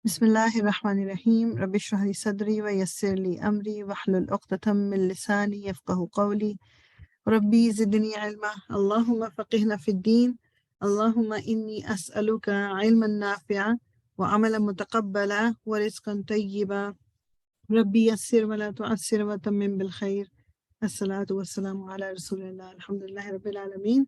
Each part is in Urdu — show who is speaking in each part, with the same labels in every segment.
Speaker 1: بسم الله الرحمن الرحيم رب اشرح لي صدري ويسر لي أمري واحلل عقدة من لساني يفقه قولي ربي زدني علما اللهم فقهنا في الدين اللهم إني أسألك علما نافعا وعملا متقبلا ورزقا طيبا ربي يسر ولا تعسر وتمم بالخير الصلاة والسلام على رسول الله الحمد لله رب العالمين.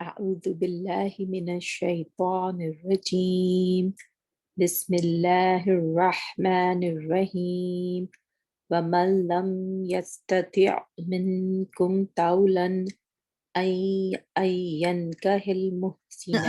Speaker 2: أعوذ بالله من الشيطان الرجيم بسم الله الرحمن الرحيم ومن لم يستطع منكم طولا أن ينكح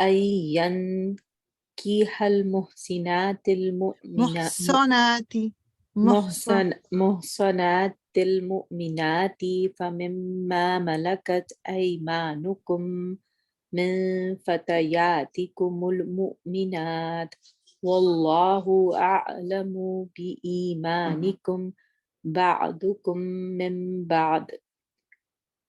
Speaker 2: أن ينكح المحسنات
Speaker 1: محصناتي
Speaker 2: محصنات المؤمنات فمما ملكت أيمانكم من فتياتكم المؤمنات والله أعلم بإيمانكم بعضكم من بعض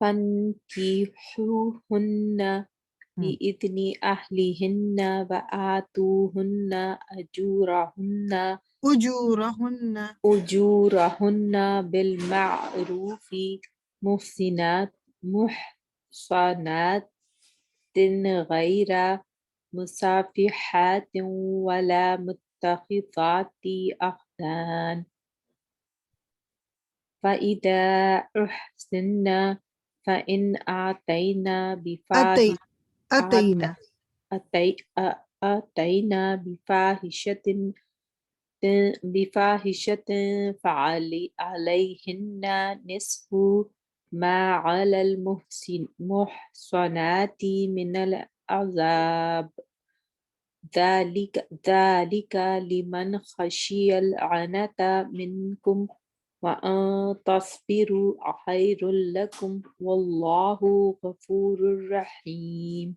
Speaker 2: فانكحوهن بإذن أهلهن وآتوهن أجورهن بالمعروف محصنات غير مسافحات ولا متخذات أخدان فإذا أحسن فإن أتينا
Speaker 1: أتينا
Speaker 2: بفاحشة فعليهن نصف ما على المحصنات من العذاب ذلك لمن خشي العنة منكم وأن تصبروا خير لكم والله غفور رحيم.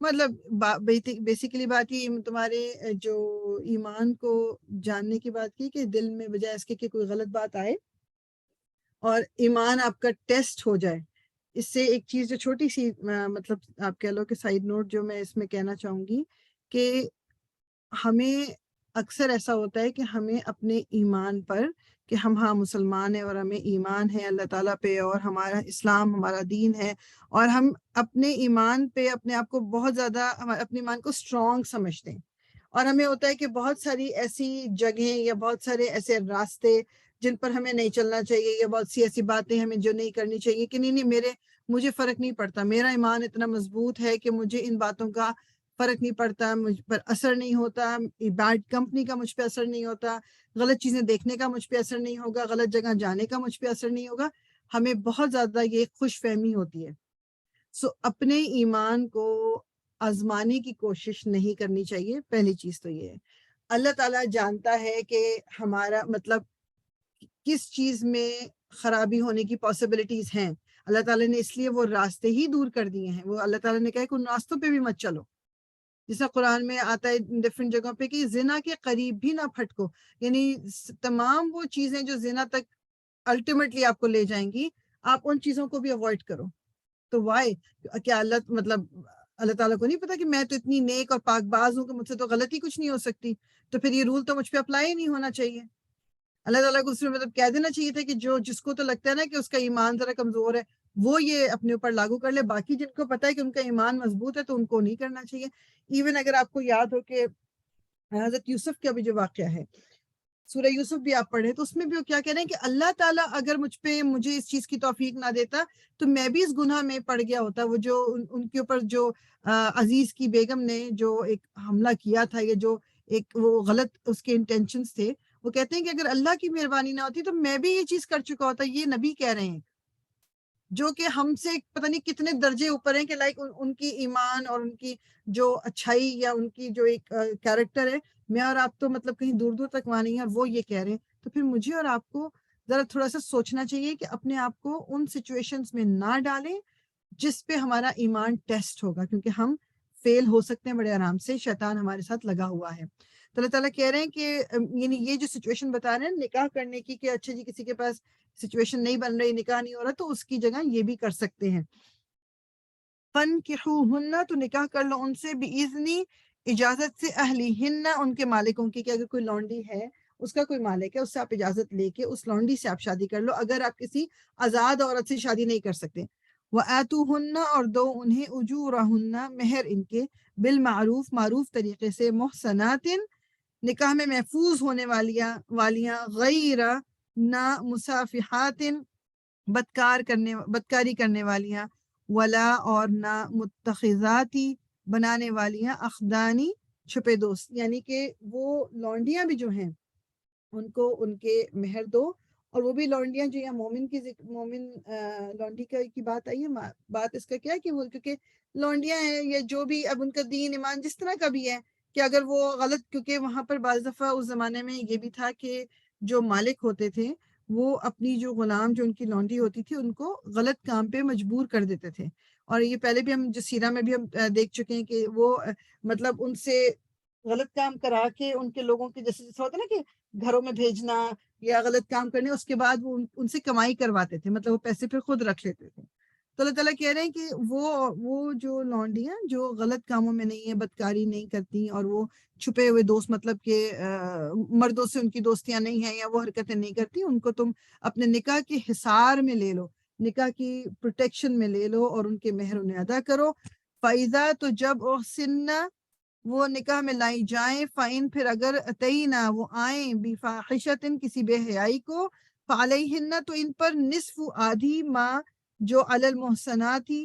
Speaker 1: مطلب بیسیکلی بات یہ تمہارے جو ایمان کو جاننے کی بات کی کہ دل میں بجائے اس کے کہ کوئی غلط بات آئے اور ایمان آپ کا ٹیسٹ ہو جائے. اس سے ایک چیز جو چھوٹی سی مطلب آپ کہہ لو کہ سائیڈ نوٹ جو میں اس میں کہنا چاہوں گی کہ ہمیں اکثر ایسا ہوتا ہے کہ ہمیں اپنے ایمان پر کہ ہم ہاں مسلمان ہیں اور ہمیں ایمان ہے اللہ تعالیٰ پہ اور ہمارا اسلام ہمارا دین ہے اور ہم اپنے ایمان پہ اپنے آپ کو بہت زیادہ اپنے ایمان کو اسٹرانگ سمجھتے ہیں اور ہمیں ہوتا ہے کہ بہت ساری ایسی جگہیں یا بہت سارے ایسے راستے جن پر ہمیں نہیں چلنا چاہیے یا بہت سی ایسی باتیں ہمیں جو نہیں کرنی چاہیے کہ نہیں مجھے فرق نہیں پڑتا, میرا ایمان اتنا مضبوط ہے کہ مجھے ان باتوں کا فرق نہیں پڑتا, مجھ پر اثر نہیں ہوتا, بیڈ کمپنی کا مجھ پہ اثر نہیں ہوتا, غلط چیزیں دیکھنے کا مجھ پہ اثر نہیں ہوگا, غلط جگہ جانے کا مجھ پہ اثر نہیں ہوگا. ہمیں بہت زیادہ یہ خوش فہمی ہوتی ہے. سو اپنے ایمان کو آزمانے کی کوشش نہیں کرنی چاہیے. پہلی چیز تو یہ ہے اللہ تعالیٰ جانتا ہے کہ ہمارا مطلب کس چیز میں خرابی ہونے کی پاسبلٹیز ہیں. اللہ تعالیٰ نے اس لیے وہ راستے ہی دور کر دیے ہیں. وہ اللہ تعالیٰ نے کہا کہ ان راستوں پہ بھی مت چلو, جیسا قرآن میں آتا ہے ڈفرینٹ جگہوں پہ کہ زنا کے قریب بھی نہ پھٹکو. یعنی تمام وہ چیزیں جو زنا تک الٹیمیٹلی آپ کو لے جائیں گی, آپ ان چیزوں کو بھی اوائڈ کرو. تو وائی کیا اللہ تعالیٰ کو نہیں پتا کہ میں تو اتنی نیک اور پاک باز ہوں کہ مجھ سے تو غلطی کچھ نہیں ہو سکتی, تو پھر یہ رول تو مجھ پہ اپلائی نہیں ہونا چاہیے. اللہ تعالیٰ کو اس میں مطلب کہہ دینا چاہیے تھا کہ جس کو تو لگتا ہے نا کہ اس کا ایمان ذرا کمزور ہے وہ یہ اپنے اوپر لاگو کر لے, باقی جن کو پتا ہے کہ ان کا ایمان مضبوط ہے تو ان کو نہیں کرنا چاہیے. ایون اگر آپ کو یاد ہو کہ حضرت یوسف کا بھی جو واقعہ ہے سورہ یوسف بھی آپ پڑھیں تو اس میں بھی وہ کیا کہہ رہے ہیں کہ اللہ تعالیٰ اگر مجھے اس چیز کی توفیق نہ دیتا تو میں بھی اس گناہ میں پڑ گیا ہوتا. وہ جو ان کے اوپر جو عزیز کی بیگم نے جو ایک حملہ کیا تھا یا جو ایک وہ غلط اس کے انٹینشنز تھے, وہ کہتے ہیں کہ اگر اللہ کی مہربانی نہ ہوتی تو میں بھی یہ چیز کر چکا ہوتا. یہ نبی کہہ رہے ہیں جو کہ ہم سے پتہ نہیں کتنے درجے اوپر ہیں کہ لائک ان کی ایمان اور ان کی جو اچھائی یا ان کی جو ایک کیریکٹر ہے, میں اور آپ تو مطلب کہیں دور دور تک وہاں نہیں ہیں اور وہ یہ کہہ رہے ہیں. تو پھر مجھے اور آپ کو ذرا تھوڑا سا سوچنا چاہیے کہ اپنے آپ کو ان سچویشنز میں نہ ڈالیں جس پہ ہمارا ایمان ٹیسٹ ہوگا, کیونکہ ہم فیل ہو سکتے ہیں بڑے آرام سے, شیطان ہمارے ساتھ لگا ہوا ہے. تو اللہ تعالیٰ کہہ رہے ہیں کہ یعنی یہ جو سچویشن بتا رہے ہیں نکاح کرنے کی کہ اچھا جی کسی کے پاس سچویشن نہیں بن رہی, نکاح نہیں ہو رہا, تو اس کی جگہ یہ بھی کر سکتے ہیں. فَانْكِحُوهُنَّ تو نکاح کر لو ان سے بِإِذْنِ اجازت سے اہلیہن ان کے مالکوں کی, کہ اگر کوئی لونڈی ہے اس کا کوئی مالک ہے اس سے آپ اجازت لے کے اس لونڈی سے آپ شادی کر لو اگر آپ کسی آزاد عورت سے شادی نہیں کر سکتے. وَآتُوهُنَّ اور دو انہیں اجورہن مہر ان کے بالمعروف معروف طریقے سے محسنات نکاح میں محفوظ ہونے والیاں غیر نہ مسافحات بدکاری کرنے والیاں ولا اور نہ متخذاتی بنانے والیاں اخدانی چھپے دوست, یعنی کہ وہ لونڈیاں بھی جو ہیں ان کو ان کے مہر دو, اور وہ بھی لونڈیاں جو یا مومن لونڈی کی بات آئی ہے. بات اس کا کیا ہے کہ وہ کیونکہ لونڈیاں ہیں یا جو بھی اب ان کا دین ایمان جس طرح کا بھی ہے کہ اگر وہ غلط, کیونکہ وہاں پر بعض دفعہ اس زمانے میں یہ بھی تھا کہ جو مالک ہوتے تھے وہ اپنی جو غلام جو ان کی لونڈی ہوتی تھی ان کو غلط کام پہ مجبور کر دیتے تھے. اور یہ پہلے بھی ہم جو سیرہ میں بھی ہم دیکھ چکے ہیں کہ وہ مطلب ان سے غلط کام کرا کے ان کے لوگوں کے جیسے ہوتا ہے نا کہ گھروں میں بھیجنا یا غلط کام کرنے, اس کے بعد وہ ان سے کمائی کرواتے تھے, مطلب وہ پیسے پھر خود رکھ لیتے تھے. تو اللہ تعالیٰ کہہ رہے ہیں کہ وہ جو لونڈیاں جو غلط کاموں میں نہیں ہیں, بدکاری نہیں کرتی, اور وہ چھپے ہوئے دوست مطلب کہ مردوں سے ان کی دوستیاں نہیں ہیں یا وہ حرکتیں نہیں کرتی, ان کو تم اپنے نکاح کے حصار میں لے لو, نکاح کی پروٹیکشن میں لے لو اور ان کے مہر انہیں ادا کرو. فَإِذَا تو جب احسنّ وہ نکاح میں لائی جائیں, فَإِن پھر اگر اتینا وہ آئیں بِفَاحِشَةٍ کسی بے حیائی کو, فَعَلَيْهِنَّ تو ان پر نصف آدھی ما جو علی المحسناتی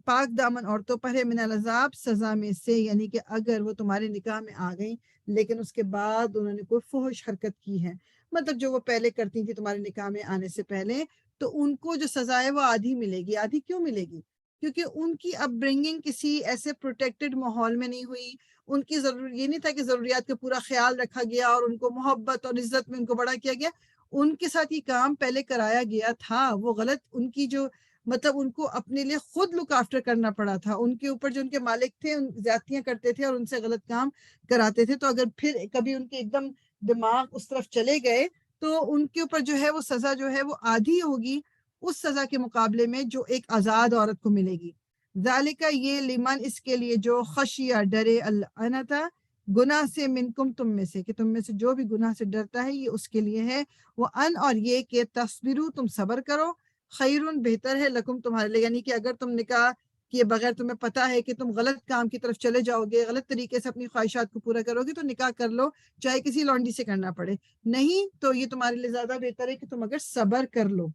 Speaker 1: پاک دامن عورتوں پر ہے, من العذاب سزا میں سے, یعنی کہ اگر وہ تمہارے نکاح میں آ گئیں لیکن اس کے بعد انہوں نے کوئی فحش حرکت کی ہے, مطلب جو وہ پہلے کرتی تھی تمہارے نکاح میں آنے سے پہلے, تو ان کو جو سزا ہے وہ آدھی ملے گی. آدھی کیوں ملے گی؟ کیونکہ ان کی اپ برنگنگ کسی ایسے پروٹیکٹڈ ماحول میں نہیں ہوئی, ان کی یہ نہیں تھا کہ ضروریات کا پورا خیال رکھا گیا اور ان کو محبت اور عزت میں ان کو بڑا کیا گیا. ان کے ساتھ یہ کام پہلے کرایا گیا تھا, وہ غلط ان کی جو مطلب ان کو اپنے لیے خود لک آفٹر کرنا پڑا تھا، ان کے اوپر جو ان کے مالک تھے زیادتیاں کرتے تھے اور ان سے غلط کام کراتے تھے، تو اگر پھر کبھی ان کے ایک دم دماغ اس طرف چلے گئے تو ان کے اوپر جو ہے وہ سزا جو ہے وہ آدھی ہوگی اس سزا کے مقابلے میں جو ایک آزاد عورت کو ملے گی۔ ذالکہ یہ لمن اس کے لیے جو خشیہ ڈرے العنتا گناہ سے منکم تم میں سے، کہ تم میں سے جو بھی گناہ سے ڈرتا ہے یہ اس کے لیے ہے، وہ ان اور یہ کہ تصبرو تم صبر کرو خیرن بہتر ہے لکم تمہارے لیے، یعنی کہ اگر تم نکاح کیے بغیر تمہیں پتا ہے کہ تم غلط کام کی طرف چلے جاؤ گے، غلط طریقے سے اپنی خواہشات کو پورا کرو گے، تو نکاح کر لو چاہے کسی لونڈی سے کرنا پڑے، نہیں تو یہ تمہارے لیے زیادہ بہتر ہے کہ تم اگر صبر کر لو۔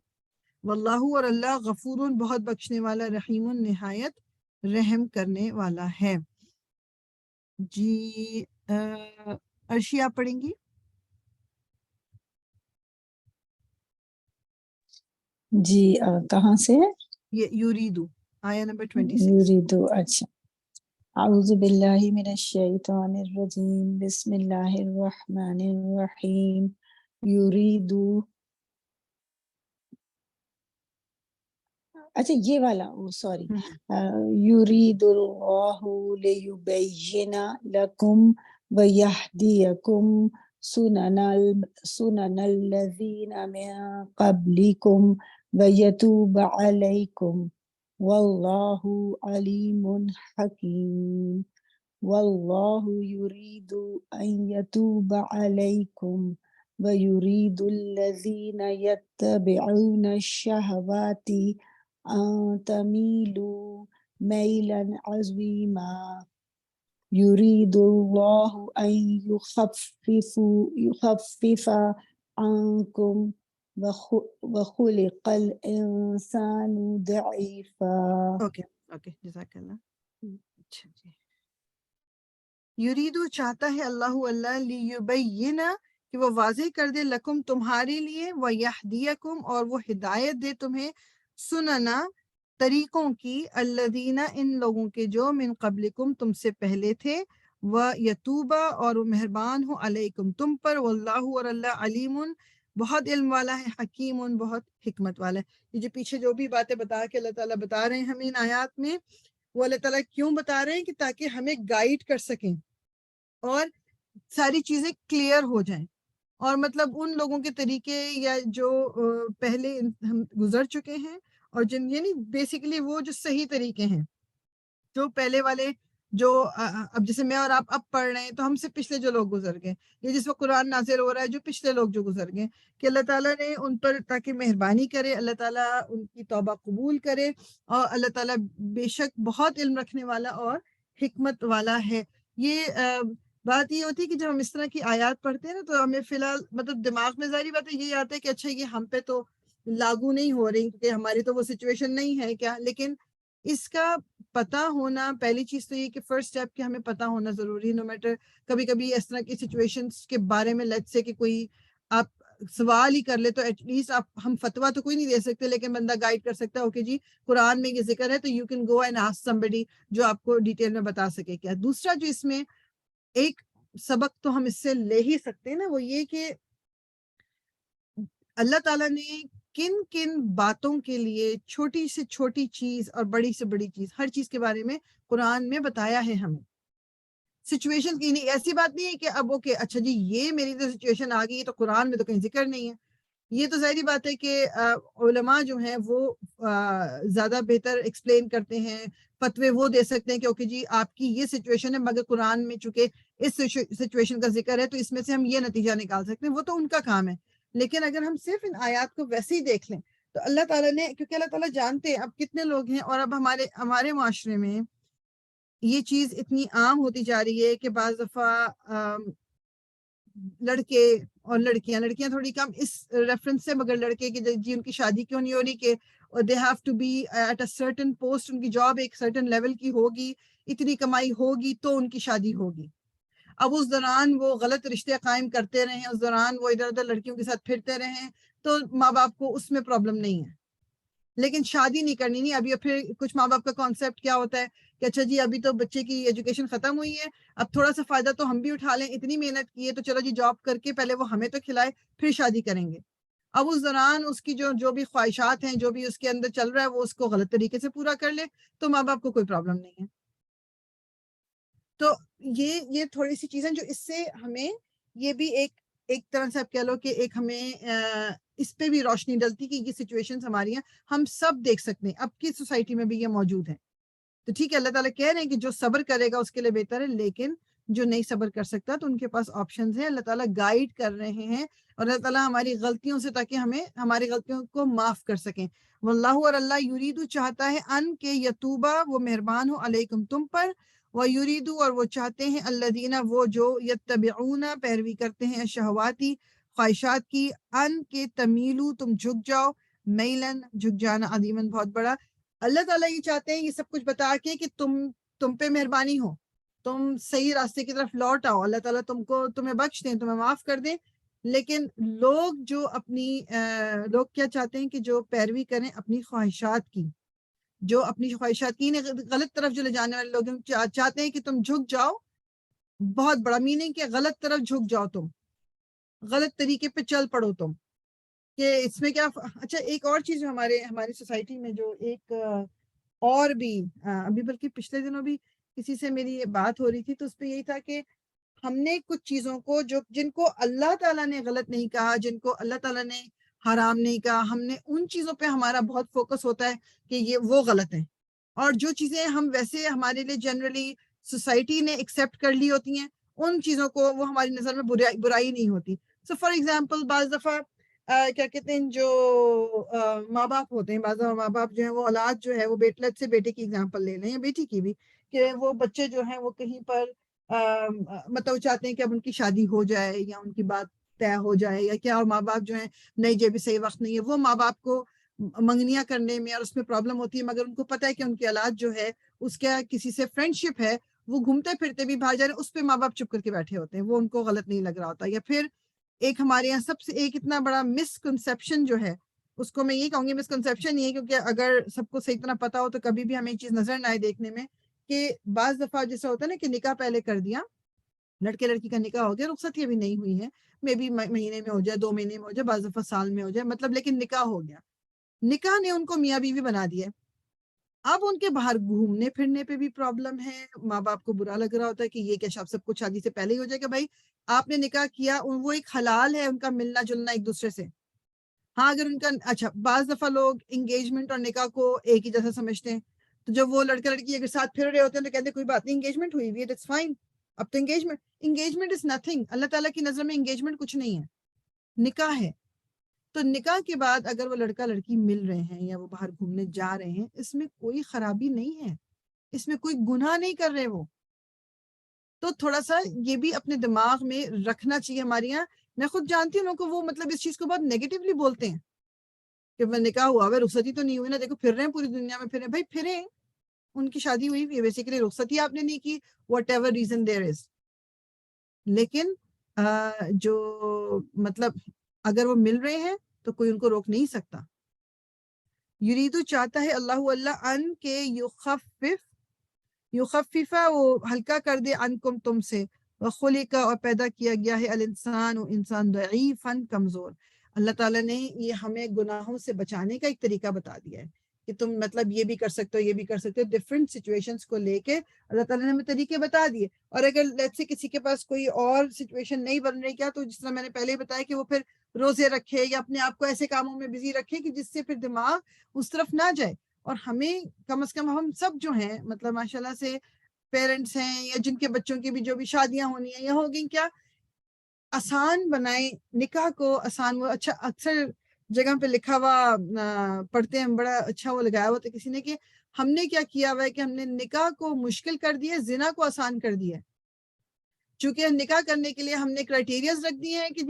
Speaker 1: واللہ اور اللہ غفور بہت بخشنے والا، رحیم نہایت رحم کرنے والا ہے۔ جی عرشی آپ پڑھیں گی؟
Speaker 3: جی کہاں سے ہے؟
Speaker 1: یہ یوریدو آیا نمبر 26۔
Speaker 3: یریدو، اچھا۔ اعوذ باللہ من الشیطان الرجیم، بسم اللہ الرحمن الرحیم۔ یریدو، اچھا یہ والا، سوری، یرید اللہ لیبین لکم ویہدیکم سنن الذین من قبلکم ویتوب علیکم واللہ علیم حکیم۔ واللہ یرید ان یتوب علیکم ویرید الذین یتبعون الشہوات ان تمیلوا میلا عظیما۔ یرید اللہ ان یخفف عنکم وخلق الانسان ضعیفا۔
Speaker 1: اوکے جزاک اللہ۔ اچھا جی، یریدو چاہتا ہے اللہ لیبین کہ وہ واضح کر دے لکم تمہارے لیے، ویہدیکم اور وہ ہدایت دے تمہیں، سننا طریقوں کی، الذین ان لوگوں کے جو من قبلکم تم سے پہلے تھے، ویتوبا اور وہ مہربان ہو علیکم تم پر، واللہ اور اللہ علیم بہت علم والا ہے، حکیم بہت حکمت والا ہے۔ یہ جو پیچھے جو بھی باتیں بتا کے اللہ تعالیٰ بتا رہے ہیں ہمیں ان آیات میں، وہ اللہ تعالیٰ کیوں بتا رہے ہیں کہ تاکہ ہمیں گائیڈ کر سکیں اور ساری چیزیں کلیئر ہو جائیں، اور مطلب ان لوگوں کے طریقے یا جو پہلے ہم گزر چکے ہیں، اور جن یعنی بیسیکلی وہ جو صحیح طریقے ہیں، جو پہلے والے جو اب جیسے میں اور آپ اب پڑھ رہے ہیں تو ہم سے پچھلے جو لوگ گزر گئے، یہ جس وقت قرآن نازل ہو رہا ہے جو پچھلے لوگ جو گزر گئے، کہ اللہ تعالیٰ نے ان پر تاکہ مہربانی کرے، اللہ تعالیٰ ان کی توبہ قبول کرے، اور اللہ تعالیٰ بے شک بہت علم رکھنے والا اور حکمت والا ہے۔ یہ بات یہ ہوتی ہے کہ جب ہم اس طرح کی آیات پڑھتے ہیں نا تو ہمیں فی الحال مطلب دماغ میں ظاہری بات ہے یہ آتا ہے کہ اچھا یہ ہم پہ تو لاگو نہیں ہو رہی کیونکہ ہماری تو وہ سچویشن نہیں ہے کیا، لیکن اس کا پتہ ہونا، پہلی چیز تو یہ کہ فرسٹ اسٹیپ کہ ہمیں پتہ ہونا ضروری ہے، نو میٹر کبھی کبھی اس طرح کی سچویشنز کے بارے میں لیٹس سے کہ کوئی آپ سوال ہی کر لے تو ایٹ لیسٹ ہم فتویٰ تو کوئی نہیں دے سکتے، لیکن بندہ گائیڈ کر سکتا ہے، اوکے جی قرآن میں یہ ذکر ہے تو you can go and ask somebody جو آپ کو ڈیٹیل میں بتا سکے کیا۔ دوسرا جو اس میں ایک سبق تو ہم اس سے لے ہی سکتے ہیں نا، وہ یہ کہ اللہ تعالیٰ نے کن کن باتوں کے لیے چھوٹی سے چھوٹی چیز اور بڑی سے بڑی چیز ہر چیز کے بارے میں قرآن میں بتایا ہے ہمیں۔ سچویشن کی نہیں، ایسی بات نہیں ہے کہ اب اوکے اچھا جی یہ میری تو سچویشن آ گئی تو قرآن میں تو کہیں ذکر نہیں ہے۔ یہ تو ظاہری بات ہے کہ علماء جو ہیں وہ زیادہ بہتر ایکسپلین کرتے ہیں، فتوے وہ دے سکتے ہیں کہ اوکے جی آپ کی یہ سچویشن ہے، مگر قرآن میں چونکہ اس سچویشن کا ذکر ہے تو اس میں سے ہم یہ نتیجہ نکال سکتے ہیں، وہ تو ان کا کام ہے۔ لیکن اگر ہم صرف ان آیات کو ویسے ہی دیکھ لیں تو اللہ تعالیٰ نے، کیونکہ اللہ تعالیٰ جانتے ہیں اب کتنے لوگ ہیں، اور اب ہمارے معاشرے میں یہ چیز اتنی عام ہوتی جا رہی ہے کہ بعض دفعہ لڑکے اور لڑکیاں تھوڑی کم اس ریفرنس سے، مگر لڑکے کی جی ان کی شادی کیوں نہیں ہو رہی کہ they have to be at a certain post, ان کی جاب ایک سرٹن لیول کی ہوگی، اتنی کمائی ہوگی تو ان کی شادی ہوگی۔ اب اس دوران وہ غلط رشتے قائم کرتے رہیں، اس دوران وہ ادھر ادھر لڑکیوں کے ساتھ پھرتے رہیں تو ماں باپ کو اس میں پرابلم نہیں ہے، لیکن شادی نہیں کرنی نہیں۔ ابھی پھر کچھ ماں باپ کا کانسیپٹ کیا ہوتا ہے کہ اچھا جی ابھی تو بچے کی ایجوکیشن ختم ہوئی ہے، اب تھوڑا سا فائدہ تو ہم بھی اٹھا لیں، اتنی محنت کی ہے تو چلو جی جاب کر کے پہلے وہ ہمیں تو کھلائے پھر شادی کریں گے۔ اب اس دوران اس کی جو بھی خواہشات ہیں، جو بھی اس کے اندر چل رہا ہے، وہ اس کو غلط طریقے سے پورا کر لے تو ماں باپ کو کوئی پرابلم نہیں ہے. تو یہ تھوڑی سی چیزیں جو اس سے ہمیں یہ بھی ایک طرح سے آپ کہہ لو کہ ایک ہمیں اس پہ بھی روشنی ڈلتی کہ یہ سچویشنز ہماری ہیں، ہم سب دیکھ سکتے ہیں، اب کی سوسائٹی میں بھی یہ موجود ہے. تو ٹھیک ہے، اللہ تعالیٰ کہہ رہے ہیں کہ جو صبر کرے گا اس کے لیے بہتر ہے، لیکن جو نہیں صبر کر سکتا تو ان کے پاس آپشنز ہیں. اللہ تعالیٰ گائیڈ کر رہے ہیں اور اللہ تعالیٰ ہماری غلطیوں سے تاکہ ہمیں ہماری غلطیوں کو معاف کر سکیں. واللہ، اور اللہ یریدو چاہتا ہے ان کے یتوبہ وہ مہربان ہو علیکم تم پر، ویریدو اور وہ چاہتے ہیں الذین وہ جو یتبعون پیروی کرتے ہیں شہواتی خواہشات کی، ان کے تمیلو تم جھک جاؤ، میلن جھک جانا، عظیمن بہت بڑا. اللہ تعالیٰ یہ چاہتے ہیں یہ سب کچھ بتا کے کہ تم پہ مہربانی ہو، تم صحیح راستے کی طرف لوٹ آؤ، اللہ تعالیٰ تمہیں بخش دیں، تمہیں معاف کر دیں. لیکن لوگ جو لوگ کیا چاہتے ہیں کہ جو پیروی کریں اپنی خواہشات کی، جو اپنی خواہشات کی غلط طرف جو لے جانے والے لوگ چاہتے ہیں کہ تم جھک جاؤ. بہت بڑا میننگ کہ غلط طرف جھک جاؤ، تم غلط طریقے پہ چل پڑو تم، کہ اس میں کیا. اچھا، ایک اور چیز جو ہماری سوسائٹی میں جو ایک اور بھی ابھی بلکہ پچھلے دنوں بھی کسی سے میری یہ بات ہو رہی تھی تو اس پہ یہی تھا کہ ہم نے کچھ چیزوں کو جن کو اللہ تعالیٰ نے غلط نہیں کہا، جن کو اللہ تعالیٰ نے حرام نہیں کہا، ہم نے ان چیزوں پہ ہمارا بہت فوکس ہوتا ہے کہ یہ وہ غلط ہیں، اور جو چیزیں ہم ویسے ہمارے لیے جنرلی سوسائٹی نے ایکسیپٹ کر لی ہوتی ہیں ان چیزوں کو وہ ہماری نظر میں برائی نہیں ہوتی. سو فار ایگزامپل بعض دفعہ کیا کہتے ہیں جو ماں باپ ہوتے ہیں، بعض ماں باپ جو ہیں وہ اولاد جو ہے وہ لیٹ سے بیٹے کی ایگزامپل لے لیں یا بیٹی کی بھی، کہ وہ بچے جو ہیں وہ کہیں پر مطلب چاہتے ہیں کہ اب ان کی شادی ہو جائے یا ان کی بات طے ہو جائے یا کیا، اور ماں باپ جو ہیں نہیں جی ابھی صحیح وقت نہیں ہے، وہ ماں باپ کو منگنیاں کرنے میں اور اس میں پرابلم ہوتی ہے، مگر ان کو پتہ ہے کہ ان کی اولاد جو ہے اس کا کسی سے فرینڈ شپ ہے، وہ گھومتے پھرتے بھی باہر جا رہے ہیں، اس پہ ماں باپ چپ کر کے بیٹھے ہوتے ہیں، وہ ان کو غلط نہیں لگ رہا ہوتا. یا پھر ایک ہمارے یہاں سب سے ایک اتنا بڑا مسکنسیپشن جو ہے، اس کو میں یہ کہوں گی مسکنسیپشن یہ ہے، کیونکہ اگر سب کو صحیح طرح پتا ہو تو کبھی بھی ہمیں یہ چیز نظر نہ آئے دیکھنے میں، کہ بعض دفعہ جیسا ہوتا ہے نا کہ نکاح پہلے کر دیا، لڑکے لڑکی کا نکاح ہو گیا، رخصتی ابھی نہیں ہوئی ہے، میں بھی مہینے میں ہو جائے، 2 مہینے میں ہو جائے، بعض دفعہ سال میں ہو جائے، مطلب لیکن نکاح ہو گیا، نکاح نے ان کو میاں بیوی بنا دیا. اب ان کے باہر گھومنے پھرنے پہ بھی پرابلم ہے، ماں باپ کو برا لگ رہا ہوتا ہے کہ یہ کیا سب کچھ شادی سے پہلے ہی ہو جائے کہ بھائی آپ نے نکاح کیا، وہ ایک حلال ہے ان کا ملنا جلنا ایک دوسرے سے. ہاں اگر ان کا اچھا، بعض دفعہ لوگ انگیجمنٹ اور نکاح کو ایک ہی جیسا سمجھتے ہیں، تو جب وہ لڑکا لڑکی اگر ساتھ پھر رہے ہوتے ہیں تو کہتے ہیں کوئی بات نہیں، انگیجمنٹ ہوئی ہے اٹس فائن. اب تو انگیجمنٹ از نتھنگ، اللہ تعالیٰ کی نظر میں انگیجمنٹ کچھ نہیں ہے، نکاح ہے. تو نکاح کے بعد اگر وہ لڑکا لڑکی مل رہے ہیں یا وہ باہر گھومنے جا رہے ہیں، اس میں کوئی خرابی نہیں ہے، اس میں کوئی گناہ نہیں کر رہے وہ. تو تھوڑا سا یہ بھی اپنے دماغ میں رکھنا چاہیے. ہمارے یہاں میں خود جانتی ہوں کو وہ مطلب اس چیز کو بہت نیگیٹیولی بولتے ہیں کہ میں نکاح ہوا ہے، رخصتی تو نہیں ہوئی نا، دیکھو پھر رہے ہیں پوری دنیا میں، پھر بھائی پھریں، ان کی شادی ہوئی ہے، بیسیکلی رخصتی آپ نے نہیں کی، واٹ ایور ریزن دیر از. لیکن جو مطلب اگر وہ مل رہے ہیں تو کوئی ان کو روک نہیں سکتا. یریدو چاہتا ہے اللہ ان کے یخففا وہ ہلکا کر دے انکم تم سے، وخلق اور پیدا کیا گیا ہے الانسان انسان ضعیفا کمزور. اللہ تعالیٰ نے یہ ہمیں گناہوں سے بچانے کا ایک طریقہ بتا دیا ہے کہ تم مطلب یہ بھی کر سکتے ہو، یہ بھی کر سکتے ہو، ڈفرینٹ سچویشنز کو لے کے اللہ تعالیٰ نے ہمیں طریقے بتا دیے. اور اگر لیٹس سے کسی کے پاس کوئی اور سچویشن نہیں بن رہی کیا، تو جس طرح میں نے پہلے ہی بتایا کہ وہ پھر روزے رکھے یا اپنے آپ کو ایسے کاموں میں بزی رکھے کہ جس سے پھر دماغ اس طرف نہ جائے. اور ہمیں کم از کم ہم سب جو ہیں مطلب ماشاءاللہ سے پیرنٹس ہیں یا جن کے بچوں کی بھی جو بھی شادیاں ہونی ہیں یا ہوگی، کیا آسان بنائیں نکاح کو آسان. وہ اچھا اکثر جگہ پہ لکھا ہوا پڑھتے ہیں، بڑا اچھا وہ لگایا ہوا تھا کسی نے کہ ہم نے کیا کیا ہوا ہے کہ ہم نے نکاح کو مشکل کر دیا، زنا کو آسان کر دیا. چونکہ نکاح کرنے کے لیے ہم نے کرائٹیریاز رکھ دیے ہیں کہ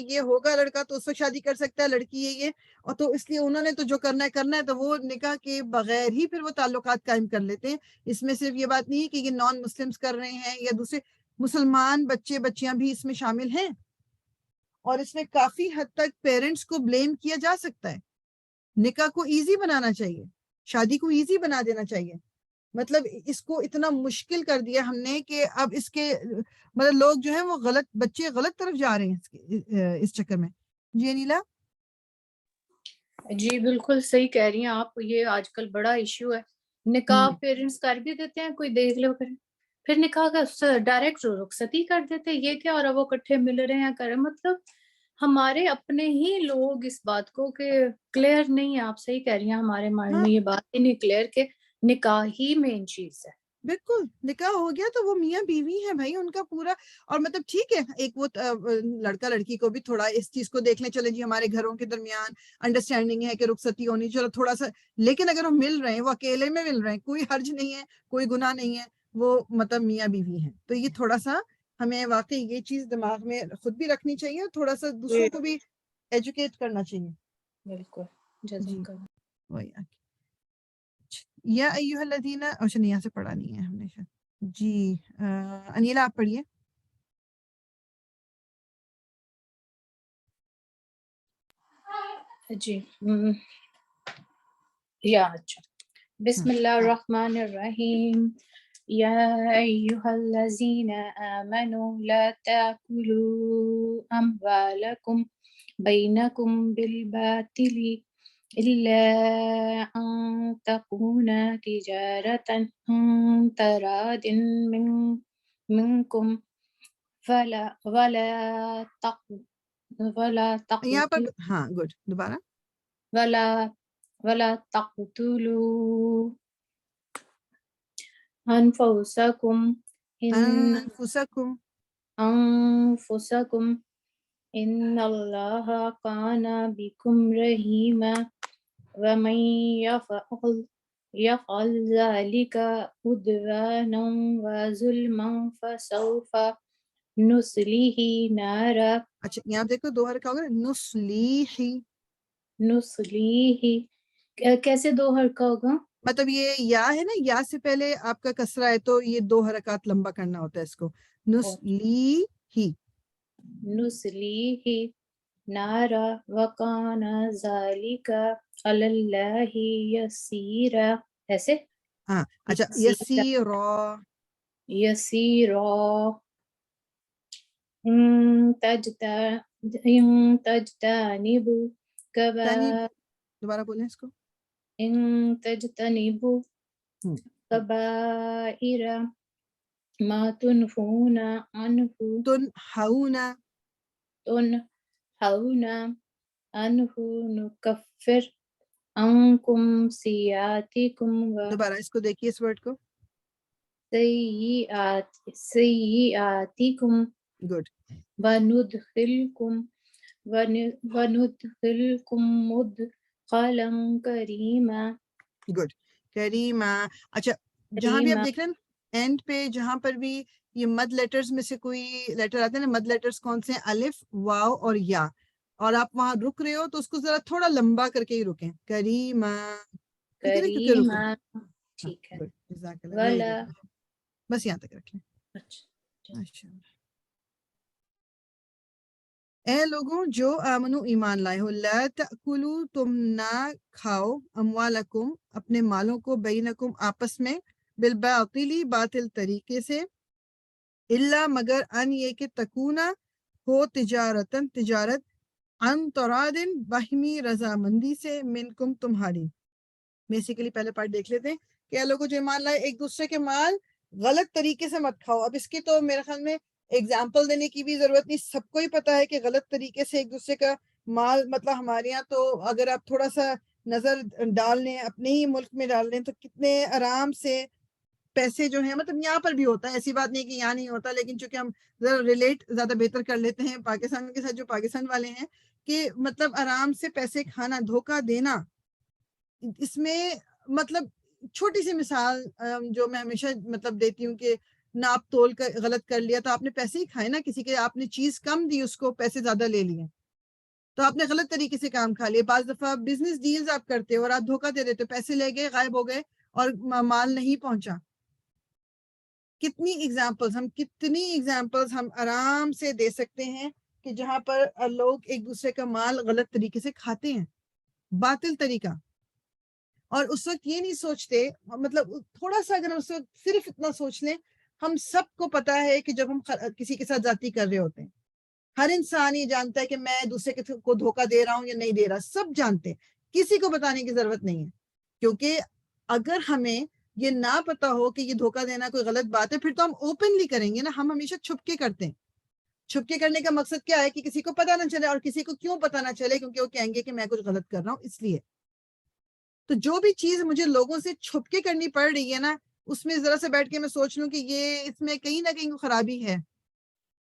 Speaker 1: یہ ہوگا لڑکا تو اس وقت شادی کر سکتا ہے، لڑکی یہ اور تو اس لیے انہوں نے تو جو کرنا ہے تو وہ نکاح کے بغیر ہی پھر وہ تعلقات قائم کر لیتے ہیں. اس میں صرف یہ بات نہیں ہے کہ یہ نان مسلمز کر رہے ہیں یا دوسرے مسلمان بچے بچیاں بھی اس میں شامل ہیں، اور اس میں کافی حد تک پیرنٹس کو بلیم کیا جا سکتا ہے. نکاح کو ایزی بنانا چاہیے، شادی کو ایزی بنا دینا چاہیے. مطلب اس کو اتنا مشکل کر دیا ہم نے کہ اب اس کے مطلب لوگ جو ہیں وہ بچے غلط طرف جا رہے ہیں اس چکر میں. جی انیلا.
Speaker 4: جی بالکل صحیح کہہ رہی ہیں آپ، یہ آج کل بڑا ایشو ہے، نکاح پیرنٹس کر بھی دیتے ہیں، کوئی دیکھ لو پھر نکاح کا ڈائریکٹ رخصتی کر دیتے ہیں، یہ کیا، اور اب وہ کٹھے مل رہے ہیں کر، مطلب ہمارے اپنے ہی لوگ اس بات کو کہ کلیئر نہیں ہے، آپ صحیح کہہ رہی ہیں، ہمارے مائنڈ میں یہ بات ہی نہیں کلیئر کہ نکاح ہی مین چیز ہے۔
Speaker 1: بالکل نکاح ہو گیا تو وہ میاں بیوی ہے بھائی، ان کا پورا، اور مطلب ٹھیک ہے ایک وہ لڑکا لڑکی کو بھی تھوڑا اس چیز کو دیکھ لیں، چلیں جی ہمارے گھروں کے درمیان انڈرسٹینڈنگ ہے کہ رخصتی ہونی، چلو تھوڑا سا، لیکن اگر وہ مل رہے ہیں، وہ اکیلے میں مل رہے ہیں، کوئی حرج نہیں ہے، کوئی گناہ نہیں ہے، وہ مطلب میاں بیوی ہیں، تو یہ تھوڑا سا ہمیں واقعی یہ چیز دماغ میں خود بھی رکھنی چاہیے اور تھوڑا سا دوسروں کو بھی ایجوکیٹ کرنا چاہیے۔
Speaker 4: بالکل،
Speaker 1: جی
Speaker 4: جزاک اللہ۔
Speaker 1: وہی یا ایھا الذین، اچھا نہیں یہاں سے پڑھا نہیں ہے ہم نے شاید۔ جی انیلا آپ پڑھیے۔
Speaker 4: جی یا اچھا، بسم اللہ الرحمن الرحیم، یا ایھا الذین آمنوا لا تأکلوا اموالکم بینکم بالباطل الا ان تکون تجارۃ عن تراض منکم ولا
Speaker 1: یہاں پر
Speaker 4: تقتلوا
Speaker 1: ہاں گڈ، دوبارہ۔
Speaker 4: ولا تقتلوا انفسکم
Speaker 1: انفسکم،
Speaker 4: ان اللہ کان بکم رحیما ومن يفعل ذلك عدوانا وظلما فسوف نصلیہ نارا،
Speaker 1: اچھا یہاں دیکھو دو حرکت ہوگا، نصلیحی،
Speaker 4: نصلیہ کیسے دو حرکہ ہوگا؟
Speaker 1: مطلب یہ یا ہے نا، یا سے پہلے آپ کا کسرہ ہے تو یہ دو حرکات لمبا کرنا ہوتا ہے اس کو، نصلیحی،
Speaker 4: نصلیہ نارا وکان ذالک علی اللہ یسیرا، ایسے
Speaker 1: ہاں اچھا،
Speaker 4: یسیرا
Speaker 1: یسیرا،
Speaker 4: یسیرا ان تجتنبوا
Speaker 1: تانی،
Speaker 4: کبائر
Speaker 1: دوبارہ بولیں اس کو۔
Speaker 4: ان تجتنبوا
Speaker 1: ہم،
Speaker 4: کبائر ما تنہون عنہ
Speaker 1: تنہونا،
Speaker 4: تنہون عنہ نکفر عنکم سیئاتکم
Speaker 1: دوبارہ اس کو دیکھیے اس ورڈ کو،
Speaker 4: سیئاتکم
Speaker 1: گڈ،
Speaker 4: وندخلکم مدخلا کریما،
Speaker 1: گڈ، کریمہ۔ اچھا جہاں بھی آپ دیکھ رہے ہیں اینڈ پہ جہاں پر بھی یہ مد لیٹرز میں سے کوئی لیٹر آتے ہیں نا، مد لیٹرز کون سے ہیں؟ الف، واو اور یا، اور آپ وہاں رک رہے ہو تو اس کو ذرا تھوڑا لمبا کر کے ہی رکیں، کریمہ، ٹھیک ہے نا، کیونکہ رکو،
Speaker 4: کریما،
Speaker 1: ہاں
Speaker 4: ٹھیک ہے،
Speaker 1: گڈ، جزاک اللہ، ویری
Speaker 4: ولا
Speaker 1: گڈ، بس یہاں تک رکھ لیں،
Speaker 4: اچھا
Speaker 1: ماشاء اللہ۔ اے لوگوں جو آمنو ایمان لائے ہو، لا تأکلوا تم نہ کھاؤ، اموالکم اپنے مالوں کو، بینکم آپس میں، بالباطل باطل طریقے سے، الا مگر ان یہ کہ تکونا ہو تجارتن تجارت، عن ترادن باہمی رضامندی سے، منکم تمہاری۔ بیسیکلی پہلے پارٹ دیکھ لیتے ہیں کہ اے لوگوں جو ایمان لائے ایک دوسرے کے مال غلط طریقے سے مت کھاؤ۔ اب اس کی تو میرے خیال میں ایگزامپل دینے کی بھی ضرورت نہیں، سب کو ہی پتا ہے کہ غلط طریقے سے ایک دوسرے کا مال، مطلب ہمارے یہاں تو اگر آپ تھوڑا سا نظر ڈال لیں اپنے ہی ملک میں ڈال لیں تو کتنے آرام سے پیسے جو ہیں، مطلب یہاں پر بھی ہوتا ہے، ایسی بات نہیں کہ یہاں نہیں ہوتا، لیکن چونکہ ہم ذرا ریلیٹ زیادہ بہتر کر لیتے ہیں پاکستان کے ساتھ، جو پاکستان والے ہیں، کہ مطلب آرام سے پیسے کھانا، دھوکہ دینا، اس میں مطلب چھوٹی سی مثال جو میں ہمیشہ مطلب دیتی ہوں کہ ناپ تول کر غلط کر لیا تو آپ نے پیسے ہی کھائے نا، کسی کے آپ نے چیز کم دی، اس کو پیسے زیادہ لے لیے تو آپ نے غلط طریقے سے کام کھا لیا۔ بعض دفعہ بزنس ڈیلز آپ کرتے ہو اور آپ دھوکہ دے دیتے، پیسے لے گئے، غائب ہو گئے اور مال نہیں پہنچا۔ کتنی ایگزامپلز ہم آرام سے دے سکتے ہیں کہ جہاں پر لوگ ایک دوسرے کا مال غلط طریقے سے کھاتے ہیں، باطل طریقہ، اور اس وقت یہ نہیں سوچتے، مطلب تھوڑا سا اگر اس وقت صرف اتنا سوچ لیں، ہم سب کو پتا ہے کہ جب ہم کسی کے ساتھ زیادتی کر رہے ہوتے ہیں، ہر انسان یہ جانتا ہے کہ میں دوسرے کو دھوکہ دے رہا ہوں یا نہیں دے رہا، سب جانتے ہیں، کسی کو بتانے کی ضرورت نہیں ہے، کیونکہ اگر ہمیں یہ نہ پتا ہو کہ یہ دھوکہ دینا کوئی غلط بات ہے پھر تو ہم اوپنلی کریں گے نا. ہم ہمیشہ چھپ کے کرتے ہیں. چھپ کے کرنے کا مقصد کیا ہے کہ کسی کو پتا نہ چلے، اور کسی کو کیوں پتا نہ چلے؟ کیونکہ وہ کہیں گے کہ میں کچھ غلط کر رہا ہوں اس لیے. تو جو بھی چیز مجھے لوگوں سے چھپ کے کرنی پڑ رہی ہے نا، اس میں ذرا سے بیٹھ کے میں سوچ لوں کہ یہ اس میں کہیں نہ کہیں کوئی خرابی ہے.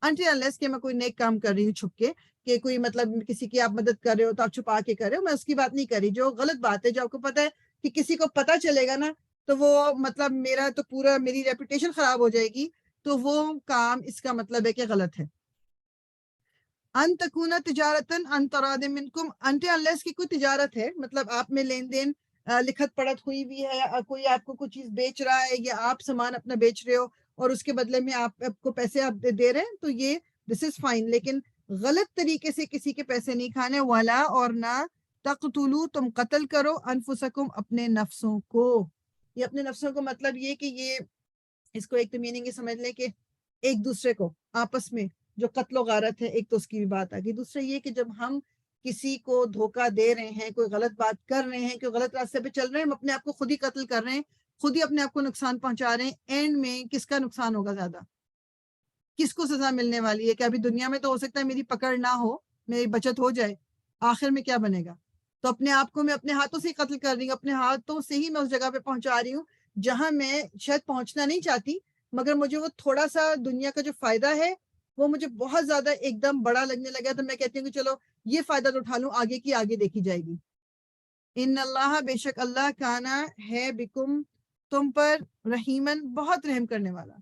Speaker 1: انٹل انلیس کہ میں کوئی نیک کام کر رہی ہوں چھپ کے، کہ کوئی مطلب کسی کی آپ مدد کر رہے ہو تو آپ چھپا کے کر رہے ہو، میں اس کی بات نہیں کر رہی. جو غلط بات ہے، جو آپ کو پتا ہے کہ کسی کو پتا چلے گا نا تو وہ مطلب میرا تو پورا میری ریپوٹیشن خراب ہو جائے گی، تو وہ کام اس کا مطلب ہے کہ غلط ہے. ان تکونا تجارتن ان تراد منکم، انٹل انلیس کی کوئی تجارت ہے، مطلب آپ میں لین دین لکھت پڑھت ہوئی ہوئی ہے، کوئی آپ کو کوئی چیز بیچ رہا ہے یا آپ سامان اپنا بیچ رہے ہو اور اس کے بدلے میں آپ کو پیسے آپ دے رہے ہیں، تو یہ دس از فائن. لیکن غلط طریقے سے کسی کے پیسے نہیں کھانے. والا اور نہ تقتلوا، تم قتل کرو انفسکم، اپنے نفسوں کو. یہ اپنے نفسوں کو مطلب یہ کہ یہ اس کو ایک تو میننگ یہ سمجھ لیں کہ ایک دوسرے کو آپس میں جو قتل و غارت ہے، ایک تو اس کی بھی بات آ گئی. دوسرا یہ کہ جب ہم کسی کو دھوکہ دے رہے ہیں، کوئی غلط بات کر رہے ہیں، کوئی غلط راستے پہ چل رہے ہیں، ہم اپنے آپ کو خود ہی قتل کر رہے ہیں، خود ہی اپنے آپ کو نقصان پہنچا رہے ہیں. اینڈ میں کس کا نقصان ہوگا زیادہ؟ کس کو سزا ملنے والی ہے؟ کہ ابھی دنیا میں تو ہو سکتا ہے میری پکڑ نہ ہو، میری بچت ہو جائے، آخر میں کیا بنے گا؟ تو اپنے آپ کو میں اپنے ہاتھوں سے ہی قتل کر رہی ہوں، اپنے ہاتھوں سے ہی میں اس جگہ پہ پہنچا رہی ہوں جہاں میں شاید پہنچنا نہیں چاہتی، مگر مجھے وہ تھوڑا سا دنیا کا جو فائدہ ہے وہ مجھے بہت زیادہ ایک دم بڑا لگنے لگا، تو میں کہتی ہوں کہ چلو یہ فائدہ تو اٹھا لوں، آگے کی آگے دیکھی جائے گی. ان اللہ، بے شک اللہ، کانا ہے بکم، تم پر، رحیمن، بہت رحم کرنے والا.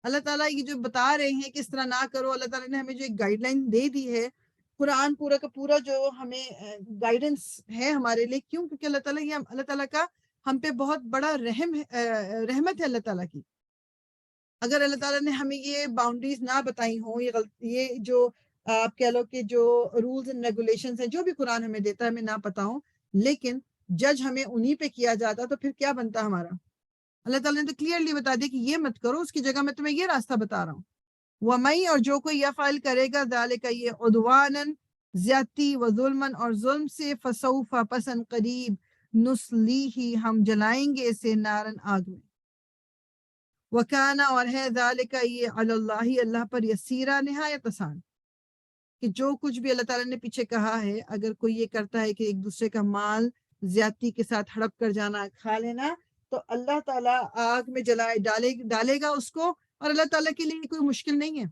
Speaker 1: اللہ تعالیٰ یہ جو بتا رہے ہیں کہ اس طرح نہ کرو، اللہ تعالیٰ نے ہمیں جو ایک گائیڈ لائن دے دی ہے، قرآن پورا کا پورا جو ہمیں گائیڈنس ہے ہمارے لیے. کیوں؟ کیونکہ اللہ تعالیٰ یہ اللہ تعالیٰ کا ہم پہ بہت بڑا رحمت ہے اللہ تعالیٰ کی. اگر اللہ تعالیٰ نے ہمیں یہ باؤنڈریز نہ بتائی ہوں، یہ جو آپ کہہ لو کہ جو رولز اینڈ ریگولیشنز ہیں جو بھی قرآن ہمیں دیتا ہے ہمیں نہ پتا ہوں، لیکن جج ہمیں انہی پہ کیا جاتا تو پھر کیا بنتا ہمارا؟ اللہ تعالیٰ نے تو کلیئرلی بتا دیا کہ یہ مت کرو، اس کی جگہ میں تمہیں یہ راستہ بتا رہا ہوں. وَمَن، اور جو کوئی یفعل کرے گا، ذالک یہ، عدواناً، زیادتی، و ظلماً، اور ظلم سے، فسوف، پس ان قریب، نسلیہ، ہم جلائیں گے اسے، نارن، آگ میں. وکانا، اور ہے، ذالک یہ، علی اللہ، اللہ پر، یسیرا، نہایت آسان. کہ جو کچھ بھی اللہ تعالیٰ نے پیچھے کہا ہے، اگر کوئی یہ کرتا ہے کہ ایک دوسرے کا مال زیادتی کے ساتھ ہڑپ کر جانا، کھا لینا، تو اللہ تعالیٰ آگ میں ڈالے گا اس کو، اور اللہ تعالیٰ کے لیے کوئی مشکل نہیں ہے.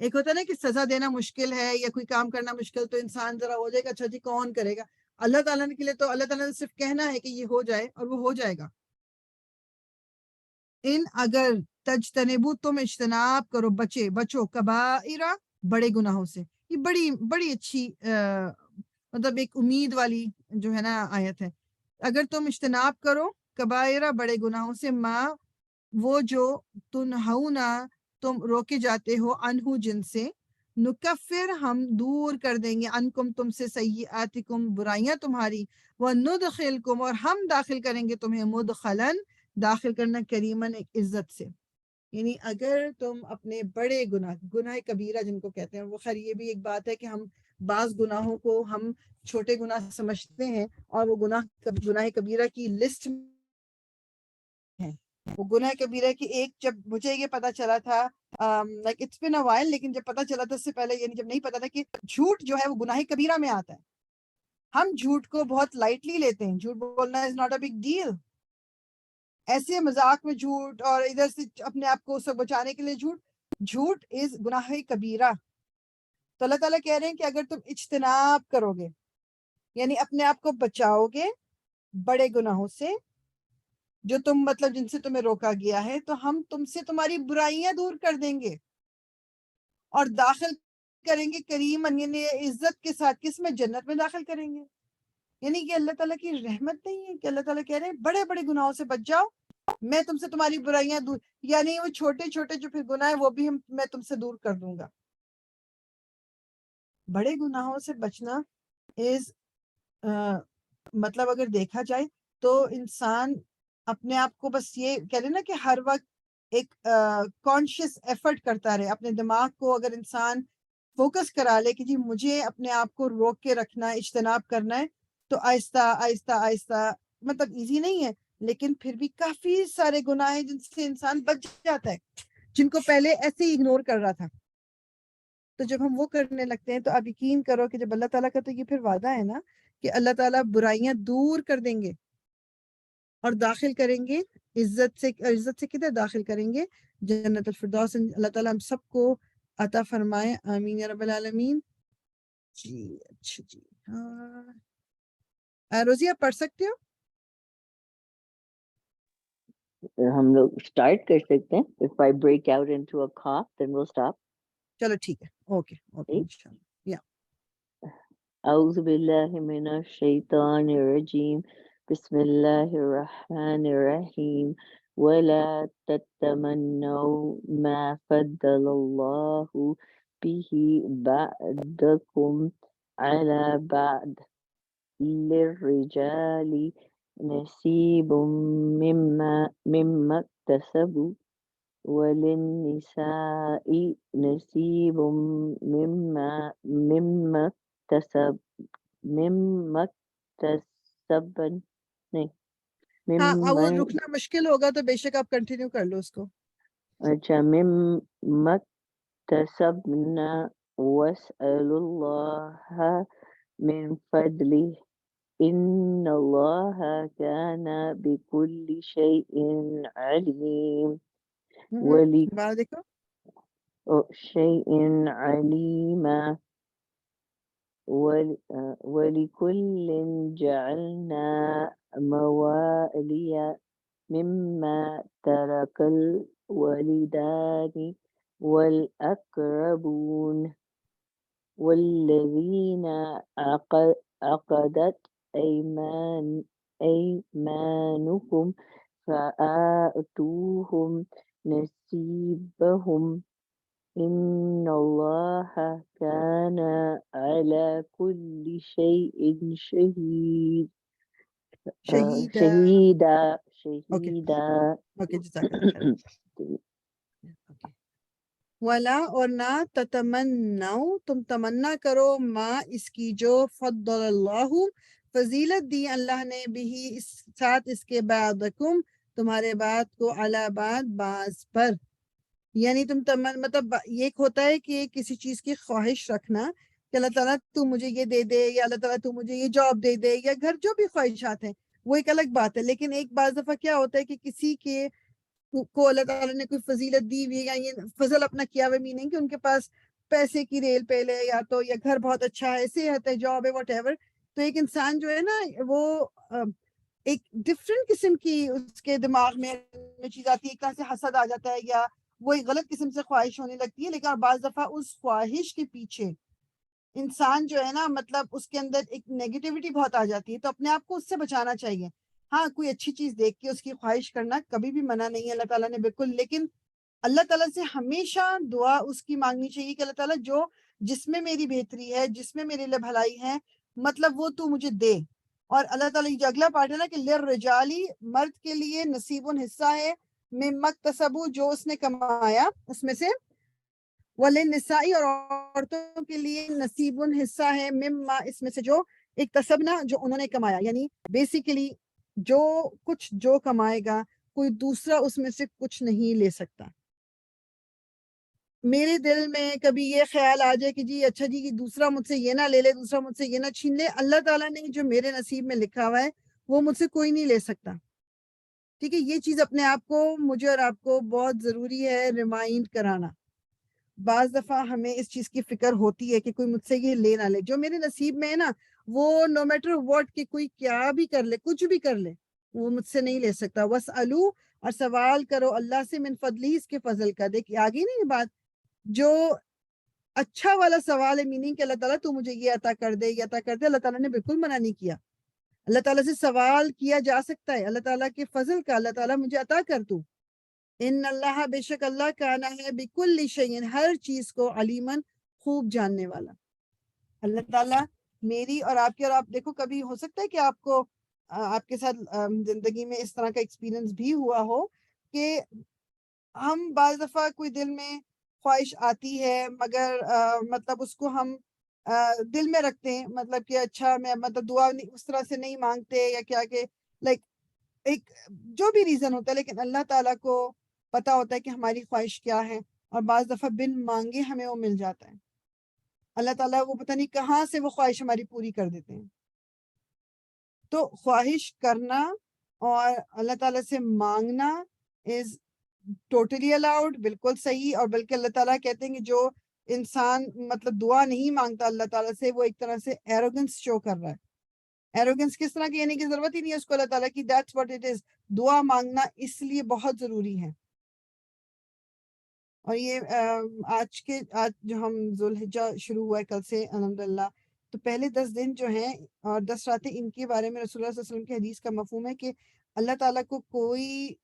Speaker 1: ایک ہوتا ہے نا کہ سزا دینا مشکل ہے یا کوئی کام کرنا مشکل، تو انسان ذرا ہو جائے گا اچھا جی کون کرے گا. اللہ تعالیٰ کے لیے تو اللہ تعالیٰ نے صرف کہنا ہے کہ یہ ہو جائے اور وہ ہو جائے گا. ان، اگر، تجتنبو، تم اجتناب کرو، بچو، کبائرہ، بڑے گناہوں سے. یہ بڑی اچھی مطلب ایک امید والی جو ہے نا آیت ہے. اگر تم اجتناب کرو کبائرہ، بڑے گناہوں سے، ما، وہ جو، تنہونا، تم روکے جاتے ہو، انہو، جن سے، نکفر، ہم دور کر دیں گے، انکم، تم سے، سیئاتکم، برائیاں تمہاری، وندخلکم، اور ہم داخل کریں گے تمہیں، مدخلن، داخل کرنا، کریمن، ایک عزت سے. یعنی اگر تم اپنے بڑے گناہ کبیرہ جن کو کہتے ہیں، وہ خیر یہ بھی ایک بات ہے کہ ہم بعض گناہوں کو ہم چھوٹے گناہ سمجھتے ہیں، اور وہ گناہ کبیرہ کی لسٹ ہے. وہ گناہ کبیرہ کی ایک، جب مجھے یہ پتا چلا تھا like it's been a while، لیکن جب پتا چلا تھا اس سے پہلے، یعنی جب نہیں پتا تھا کہ جھوٹ جو ہے وہ گناہ کبیرہ میں آتا ہے. ہم جھوٹ کو بہت لائٹلی لیتے ہیں، جھوٹ بولنا is not a big deal. ایسے مذاق میں جھوٹ، اور ادھر سے اپنے آپ کو سے بچانے کے لیے جھوٹ از گناہ کبیرہ. تو اللہ تعالیٰ کہہ رہے ہیں کہ اگر تم اجتناب کرو گے، یعنی اپنے آپ کو بچاؤ گے بڑے گناہوں سے جو تم مطلب جن سے تمہیں روکا گیا ہے، تو ہم تم سے تمہاری برائیاں دور کر دیں گے اور داخل کریں گے کریمن، یعنی عزت کے ساتھ، کس میں؟ جنت میں داخل کریں گے. یعنی یہ اللہ تعالیٰ کی رحمت نہیں ہے کہ اللہ تعالیٰ کہہ رہے ہیں بڑے بڑے گناہوں سے بچ جاؤ، میں تم سے تمہاری برائیاں دور، یعنی وہ چھوٹے چھوٹے جو پھر گناہ ہیں وہ بھی میں تم سے دور کر دوں گا. بڑے گناہوں سے بچنا از مطلب اگر دیکھا جائے تو انسان اپنے آپ کو بس یہ کہہ رہے نا کہ ہر وقت ایک کانشیس ایفرٹ کرتا رہے اپنے دماغ کو. اگر انسان فوکس کرا لے کہ جی مجھے اپنے آپ کو روک کے رکھنا ہے، اجتناب کرنا ہے، تو آہستہ آہستہ آہستہ، مطلب ایزی نہیں ہے لیکن پھر بھی کافی سارے گناہ ہیں جن سے انسان بچ جاتا ہے، جن کو پہلے ایسے ہی اگنور کر رہا تھا. تو جب ہم وہ کرنے لگتے ہیں تو آپ یقین کرو کہ جب اللہ تعالیٰ کا تو یہ پھر وعدہ ہے نا کہ اللہ تعالیٰ برائیاں دور کر دیں گے اور داخل کریں گے عزت سے کدھر داخل کریں گے؟ جنت الفردوس. اللہ تعالیٰ ہم سب کو عطا فرمائے، آمین یا رب العالمین. جی اچھا جی، ہاں روزی آپ پڑھ سکتے ہو؟
Speaker 5: ہم لوگ اسٹارٹ کر سکتے ہیں. if I break out into a cough then we'll stop.
Speaker 1: چلو ٹھیک ہے، اوکے اوکے انشاءاللہ.
Speaker 5: اعوذ باللہ من الشیطان الرجیم. بسم اللہ الرحمن الرحیم. ولا تتمنوا ما فضل اللہ به بعضکم على بعض للرجال نصیب مما اکتسبوا وللنساء نصیب مما اکتسبن. نہیں،
Speaker 1: ہاں وہ
Speaker 5: مما.
Speaker 1: رکنا مشکل ہوگا تو بے شک آپ کنٹینیو کر لو اس کو.
Speaker 5: اچھا، مما اکتسبنا واسألوا اللہ من فضلہ ان اللہ کان بکل شیء علیم.
Speaker 1: بار دیکھو
Speaker 5: شیء علیما. وَلِكُلٍّ جَعَلْنَا مَوَالِيَ مِمَّا تَرَكَ الْوَالِدَانِ وَالْأَقْرَبُونَ وَالَّذِينَ عَقَدَتْ أَيْمَانُكُمْ فَآتُوهُمْ نَصِيبَهُمْ ان اللہ کان علی کل شیء شہیدا.
Speaker 1: اوکے جزاک اللہ خیر. ولا اور نہ تتمنو تم تمنا کرو ما اس کی جو فضل اللہ فضیلت دی اللہ نے بھی اس ساتھ اس کے بعدکم تمہارے بعد کو علی بعد بعض پر. یعنی تم مطلب یہ ہوتا ہے کہ کسی چیز کی خواہش رکھنا کہ اللہ تعالیٰ تو مجھے یہ دے دے، یا اللہ تعالیٰ تو مجھے یہ جاب دے دے، یا گھر جو بھی خواہشات ہیں وہ ایک الگ بات ہے. لیکن ایک بعض دفعہ کیا ہوتا ہے کہ کسی کے کو اللہ تعالیٰ نے کوئی فضیلت دی ہوئی ہے یا یہ فضل اپنا کیا ہوا، میننگ کہ ان کے پاس پیسے کی ریل پہ لے، یا تو یا گھر بہت اچھا ہے، صحت ہے، جاب ہے، واٹ ایور. تو ایک انسان جو ہے نا وہ ایک ڈفرینٹ قسم کی اس کے دماغ میں چیز آتی ہے، ایک طرح سے حسد آ جاتا ہے یا وہ ایک غلط قسم سے خواہش ہونے لگتی ہے. لیکن بعض دفعہ اس خواہش کے پیچھے انسان جو ہے نا مطلب اس کے اندر ایک نیگیٹیوٹی بہت آ جاتی ہے، تو اپنے آپ کو اس سے بچانا چاہیے. ہاں کوئی اچھی چیز دیکھ کے اس کی خواہش کرنا کبھی بھی منع نہیں ہے اللہ تعالیٰ نے بالکل، لیکن اللہ تعالیٰ سے ہمیشہ دعا اس کی مانگنی چاہیے کہ اللہ تعالیٰ جو جس میں میری بہتری ہے، جس میں میرے لیے بھلائی ہے، مطلب وہ تو مجھے دے. اور اللہ تعالیٰ جو اگلا پارٹ ہے نا کہ للرجالی مرد کے لیے نصیب حصہ ہے مما اکتسبوا جو اس نے کمایا اس میں سے، وللنساء اور عورتوں کے لیے نصیب حصہ ہے مما اس میں سے جو اکتسبنا جو انہوں نے کمایا. یعنی بیسیکلی جو کچھ جو کمائے گا کوئی دوسرا اس میں سے کچھ نہیں لے سکتا. میرے دل میں کبھی یہ خیال آ جائے کہ جی اچھا جی کہ دوسرا مجھ سے یہ نہ لے لے، دوسرا مجھ سے یہ نہ چھین لے، اللہ تعالیٰ نے جو میرے نصیب میں لکھا ہوا ہے وہ مجھ سے کوئی نہیں لے سکتا. ٹھیک ہے، یہ چیز اپنے آپ کو مجھے اور آپ کو بہت ضروری ہے ریمائنڈ کرانا. بعض دفعہ ہمیں اس چیز کی فکر ہوتی ہے کہ کوئی مجھ سے یہ لے نہ لے، جو میرے نصیب میں ہے نا وہ نو میٹر واٹ کہ کوئی کیا بھی کر لے، کچھ بھی کر لے، وہ مجھ سے نہیں لے سکتا. وَاسْأَلُوا اور سوال کرو اللہ سے من فضلی اس کے فضل کا. دیکھ آگے نہیں یہ بات جو اچھا والا سوال ہے، میننگ کہ اللہ تعالیٰ تو مجھے یہ عطا کر دے، یہ عطا کر دے. اللہ تعالیٰ نے بالکل منع نہیں کیا، اللہ تعالیٰ سے سوال کیا جا سکتا ہے اللہ تعالیٰ کے فضل کا، اللہ تعالیٰ مجھے عطا کر تو. ان اللہ بے شک اللہ کانا ہے بکل شیء ہر چیز کو علیمن خوب جاننے والا. اللہ تعالیٰ میری اور آپ کی، اور آپ دیکھو کبھی ہو سکتا ہے کہ آپ کو آپ کے ساتھ زندگی میں اس طرح کا ایکسپیرینس بھی ہوا ہو کہ ہم بعض دفعہ کوئی دل میں خواہش آتی ہے مگر مطلب اس کو ہم دل میں رکھتے ہیں، مطلب کہ اچھا میں مطلب دعا اس طرح سے نہیں مانگتے یا کیا کہ لائک ایک جو بھی ریزن ہوتا ہے، لیکن اللہ تعالیٰ کو پتا ہوتا ہے کہ ہماری خواہش کیا ہے، اور بعض دفعہ بن مانگے ہمیں وہ مل جاتا ہے۔ اللہ تعالیٰ وہ پتہ نہیں کہاں سے وہ خواہش ہماری پوری کر دیتے ہیں۔ تو خواہش کرنا اور اللہ تعالیٰ سے مانگنا از ٹوٹلی الاؤڈ، بالکل صحیح، اور بلکہ اللہ تعالیٰ کہتے ہیں کہ جو انسان مطلب دعا نہیں مانگتا اللہ تعالیٰ سے، وہ ایک طرح سے ایروگنس شو کر رہا ہے۔ ایروگنس کس طرح کی، یعنی کہ ضرورت ہی نہیں ہے اس کو اللہ تعالیٰ کی، دیٹس واٹ اٹ از۔ دعا مانگنا اس لیے بہت ضروری ہے۔ اور یہ آج جو ہم ذوالحجہ شروع ہوا ہے کل سے الحمدللہ، تو پہلے 10 دن جو ہیں اور 10 راتیں، ان کے بارے میں رسول اللہ صلی اللہ علیہ وسلم کی حدیث کا مفہوم ہے کہ اللہ تعالیٰ کو کوئی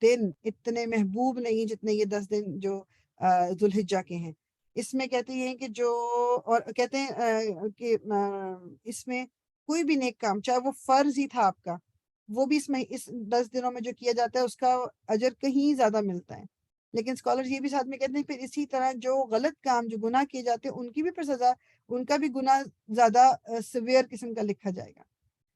Speaker 1: دن اتنے محبوب نہیں جتنے یہ 10 دن جو ذوالحجہ کے ہیں۔ اس میں کہتے ہیں کہ جو، اور کہتے ہیں کہ اس میں کوئی بھی نیک کام چاہے وہ فرض ہی تھا آپ کا، وہ بھی اس 10 دنوں میں جو کیا جاتا ہے اس کا اجر کہیں زیادہ ملتا ہے۔ لیکن اسکالرز یہ بھی ساتھ میں کہتے ہیں پھر اسی طرح جو غلط کام جو گناہ کیے جاتے ہیں ان کی بھی پھر سزا، ان کا بھی گناہ زیادہ سیویئر قسم کا لکھا جائے گا۔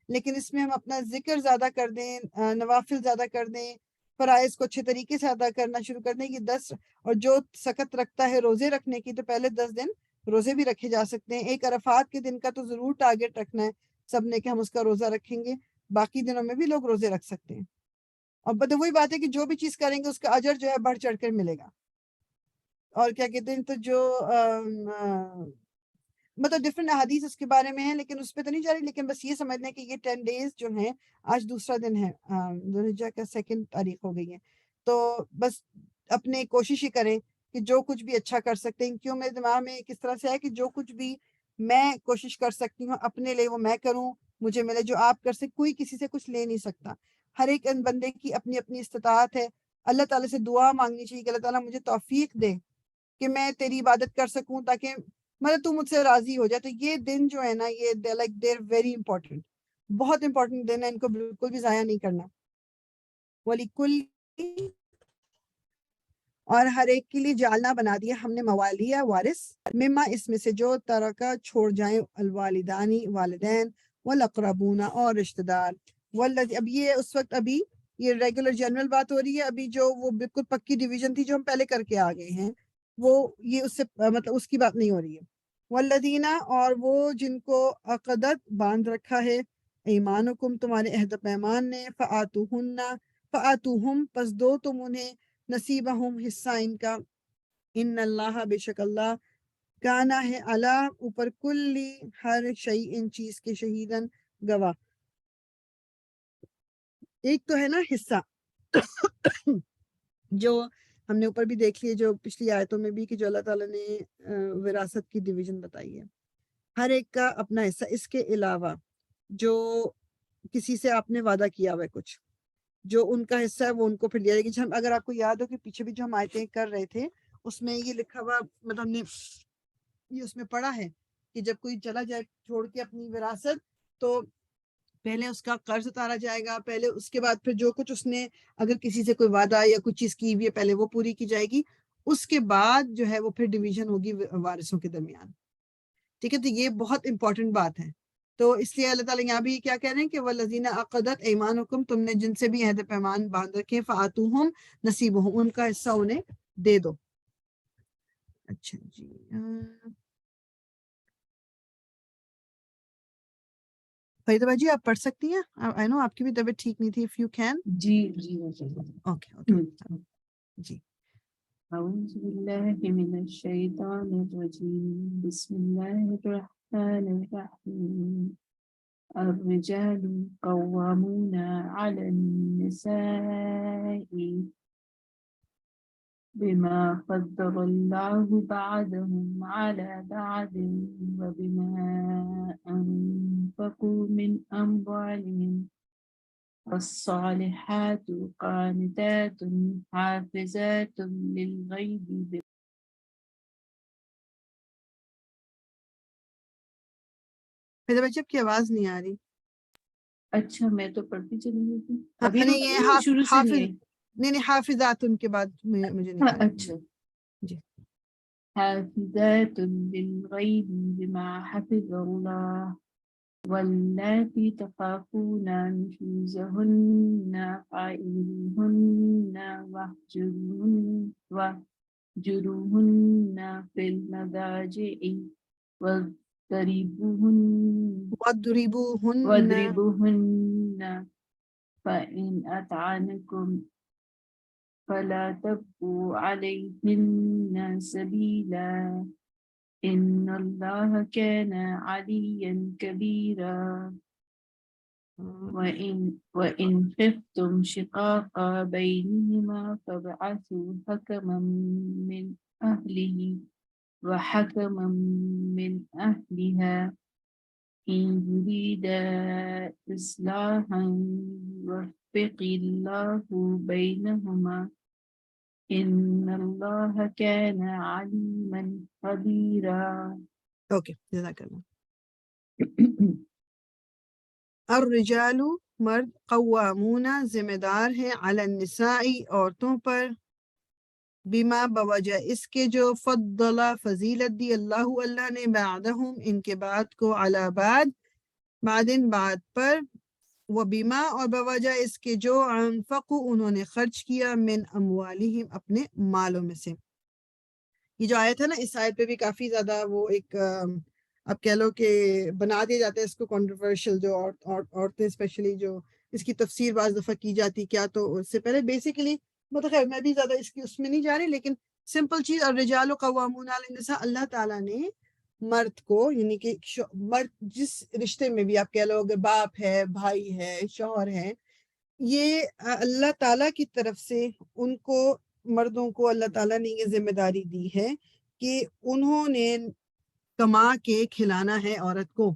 Speaker 1: لیکن اس میں ہم اپنا ذکر زیادہ کر دیں، نوافل زیادہ کر دیں، فرائض کو اچھے طریقے سے ادا کرنا شروع کر دیں، یہ 10، اور جو سخت رکھتا ہے روزے رکھنے کی تو پہلے 10 دن روزے بھی رکھے جا سکتے ہیں۔ ایک عرفات کے دن کا تو ضرور ٹارگٹ رکھنا ہے سب نے کہ ہم اس کا روزہ رکھیں گے، باقی دنوں میں بھی لوگ روزے رکھ سکتے ہیں۔ اور وہی بات ہے کہ جو بھی چیز کریں گے اس کا اجر جو ہے بڑھ چڑھ کر ملے گا۔ اور کیا کہتے ہیں، تو جو مطلب ڈفرینٹ احادیث اس کے بارے میں ہیں، لیکن اس پہ تو نہیں جا رہی، لیکن بس یہ سمجھنا ہے کہ یہ 10 days جو ہیں، آج دوسرا دن ہے، ذوالحجہ کا 2 تاریخ ہو گئی ہے، تو بس اپنے کوشش ہی کریں کہ جو کچھ بھی اچھا کر سکتے ہیں۔ کیوں میرے دماغ میں کس طرح سے ہے کہ جو کچھ بھی میں کوشش کر سکتی ہوں اپنے لیے وہ میں کروں، مجھے ملے۔ جو آپ کر سکتے، کوئی کسی سے کچھ لے نہیں سکتا، ہر ایک بندے کی اپنی اپنی استطاعت ہے۔ اللہ تعالیٰ سے دعا مانگنی چاہیے کہ اللہ تعالیٰ مجھے توفیق دے کہ میں تیری عبادت کر سکوں، تاکہ مطلب تو مجھ سے راضی ہو جائے۔ تو یہ دن جو ہے نا، یہ they're very important، بہت امپورٹنٹ دن ہے، ان کو بالکل بھی ضائع نہیں کرنا۔ وَلِكُلِّ، اور ہر ایک کے لیے جالنا بنا دیا ہم نے موالیہ وارث، مما اس میں سے جو ترکہ چھوڑ جائیں الوالدانی والدین، والاقربون اور رشتہ دار، والذی، اب یہ اس وقت ابھی یہ ریگولر جنرل بات ہو رہی ہے، ابھی جو وہ بالکل پکی ڈویژن تھی جو ہم پہلے کر کے آ گئے ہیں، وہ یہ اس سے مطلب اس کی بات نہیں ہو رہی ہے۔ والذین، اور وہ جن کو عقدت باندھ رکھا ہے، ایمانکم تمہارے عہد و پیمان نے، فآتوہم پس دو تم انہیں، نصیبہم حصہ ان کا، ان اللہ بے شک اللہ، کانا ہے اللہ اوپر، کلی ہر شیء ان چیز کے، شہیدن گواہ۔ ایک تو ہے نا حصہ جو ہم نے اوپر بھی دیکھ لیے، جو پچھلی آیتوں میں بھی، کہ جو اللہ تعالیٰ نے وراثت کی ڈویژن بتائی ہے، ہر ایک کا اپنا حصہ۔ اس کے علاوہ جو کسی سے آپ نے وعدہ کیا ہوا ہے کچھ، جو ان کا حصہ ہے وہ ان کو پھر دیا جائے گا۔ اگر آپ کو یاد ہو کہ پیچھے بھی جو ہم آیتیں کر رہے تھے اس میں یہ لکھا ہوا، مطلب ہم نے یہ اس میں پڑھا ہے کہ جب کوئی چلا جائے چھوڑ کے اپنی وراثت، تو پہلے اس کا قرض اتارا جائے گا، پہلے اس کے بعد پھر جو کچھ اس نے اگر کسی سے کوئی وعدہ یا کوئی چیز کی ہوئی ہے پہلے وہ پوری کی جائے گی، اس کے بعد جو ہے وہ پھر ڈویژن ہوگی وارثوں کے درمیان۔ ٹھیک ہے، تو یہ بہت امپورٹنٹ بات ہے۔ تو اس لیے اللہ تعالیٰ یہاں بھی کیا کہہ رہے ہیں کہ والذین عقدت ایمانکم، تم نے جن سے بھی عہد پیمان باندھ رکھے، فآتوہم نصیبہم، ان کا حصہ انہیں دے دو۔ اچھا جی، فریدہ جی آپ پڑھ سکتی ہیں؟ آئی نو آپ کی بھی طبیعت ٹھیک نہیں تھی، if you can۔
Speaker 2: جی
Speaker 1: اوکے جی۔
Speaker 2: اعوذ باللہ من الشیطان الرجیم، بسم اللہ الرحمن الرحیم، الرجال قوامون علی النساء بما فضل اللہ بعضهم على بعض وبما انفقوا من اموالهم، والصالحات قانتات حافظات للغیب۔
Speaker 1: فریدہ بچی آپ کی آواز نہیں آ رہی۔
Speaker 2: اچھا میں تو پڑھتی چلی گئی تھی،
Speaker 1: ہاں،
Speaker 2: ابھی
Speaker 1: نہیں، یہ
Speaker 2: شروع سے
Speaker 1: حافظ،
Speaker 2: نہیں آئی۔
Speaker 1: نہیں حافظات ان کے بعد مجھے نہیں آ رہی۔
Speaker 2: اچھا
Speaker 1: جی
Speaker 2: حافظات للغيب بما حفظ الله واللاتي تخافون نشوزهن فعظوهن واهجروهن في المضاجع واضربوهن
Speaker 1: واضربوهن
Speaker 2: فإن أطعنكم فلا تبغوا عليهن سبيلا إن الله كان عليا كبيرا وإن خفتم شقاق بينهما فابعثوا حكما من أهله وحكما من أهلها إن يريدا إصلاحا يوفق الله بينهما إن الله كان عليما خبيرا.
Speaker 1: اوکے جزاک اللہ. الرجال مرد قوامون ذمہ دار ہے علی النساء عورتوں پر بما بوجہ اس کے جو فضل فضیلت دی اللہ نے بعدہم ان کے بعد کو علی بعد پر و بما اور بوجہ اس کے جو انفقوا انہوں نے خرچ کیا من اموالہم اپنے مالوں میں سے. یہ جو آیت ہے نا اس آیت پہ بھی کافی زیادہ وہ ایک اب کہہ لو کہ بنا دیا جاتا ہے اس کو کنٹروورشل جو عورتیں اسپیشلی جو اس کی تفسیر بعض دفعہ کی جاتی کیا تو اس سے پہلے بیسیکلی مطلب خیر میں بھی زیادہ اس کی اس میں نہیں جا رہی لیکن سمپل چیز الرجال قوامون علی النساء اللہ تعالیٰ نے مرد کو یعنی کہ مرد جس رشتے میں بھی آپ کہہ لو اگر باپ ہے بھائی ہے شوہر ہے یہ اللہ تعالیٰ کی طرف سے ان کو مردوں کو اللہ تعالیٰ نے یہ ذمہ داری دی ہے کہ انہوں نے کما کے کھلانا ہے عورت کو.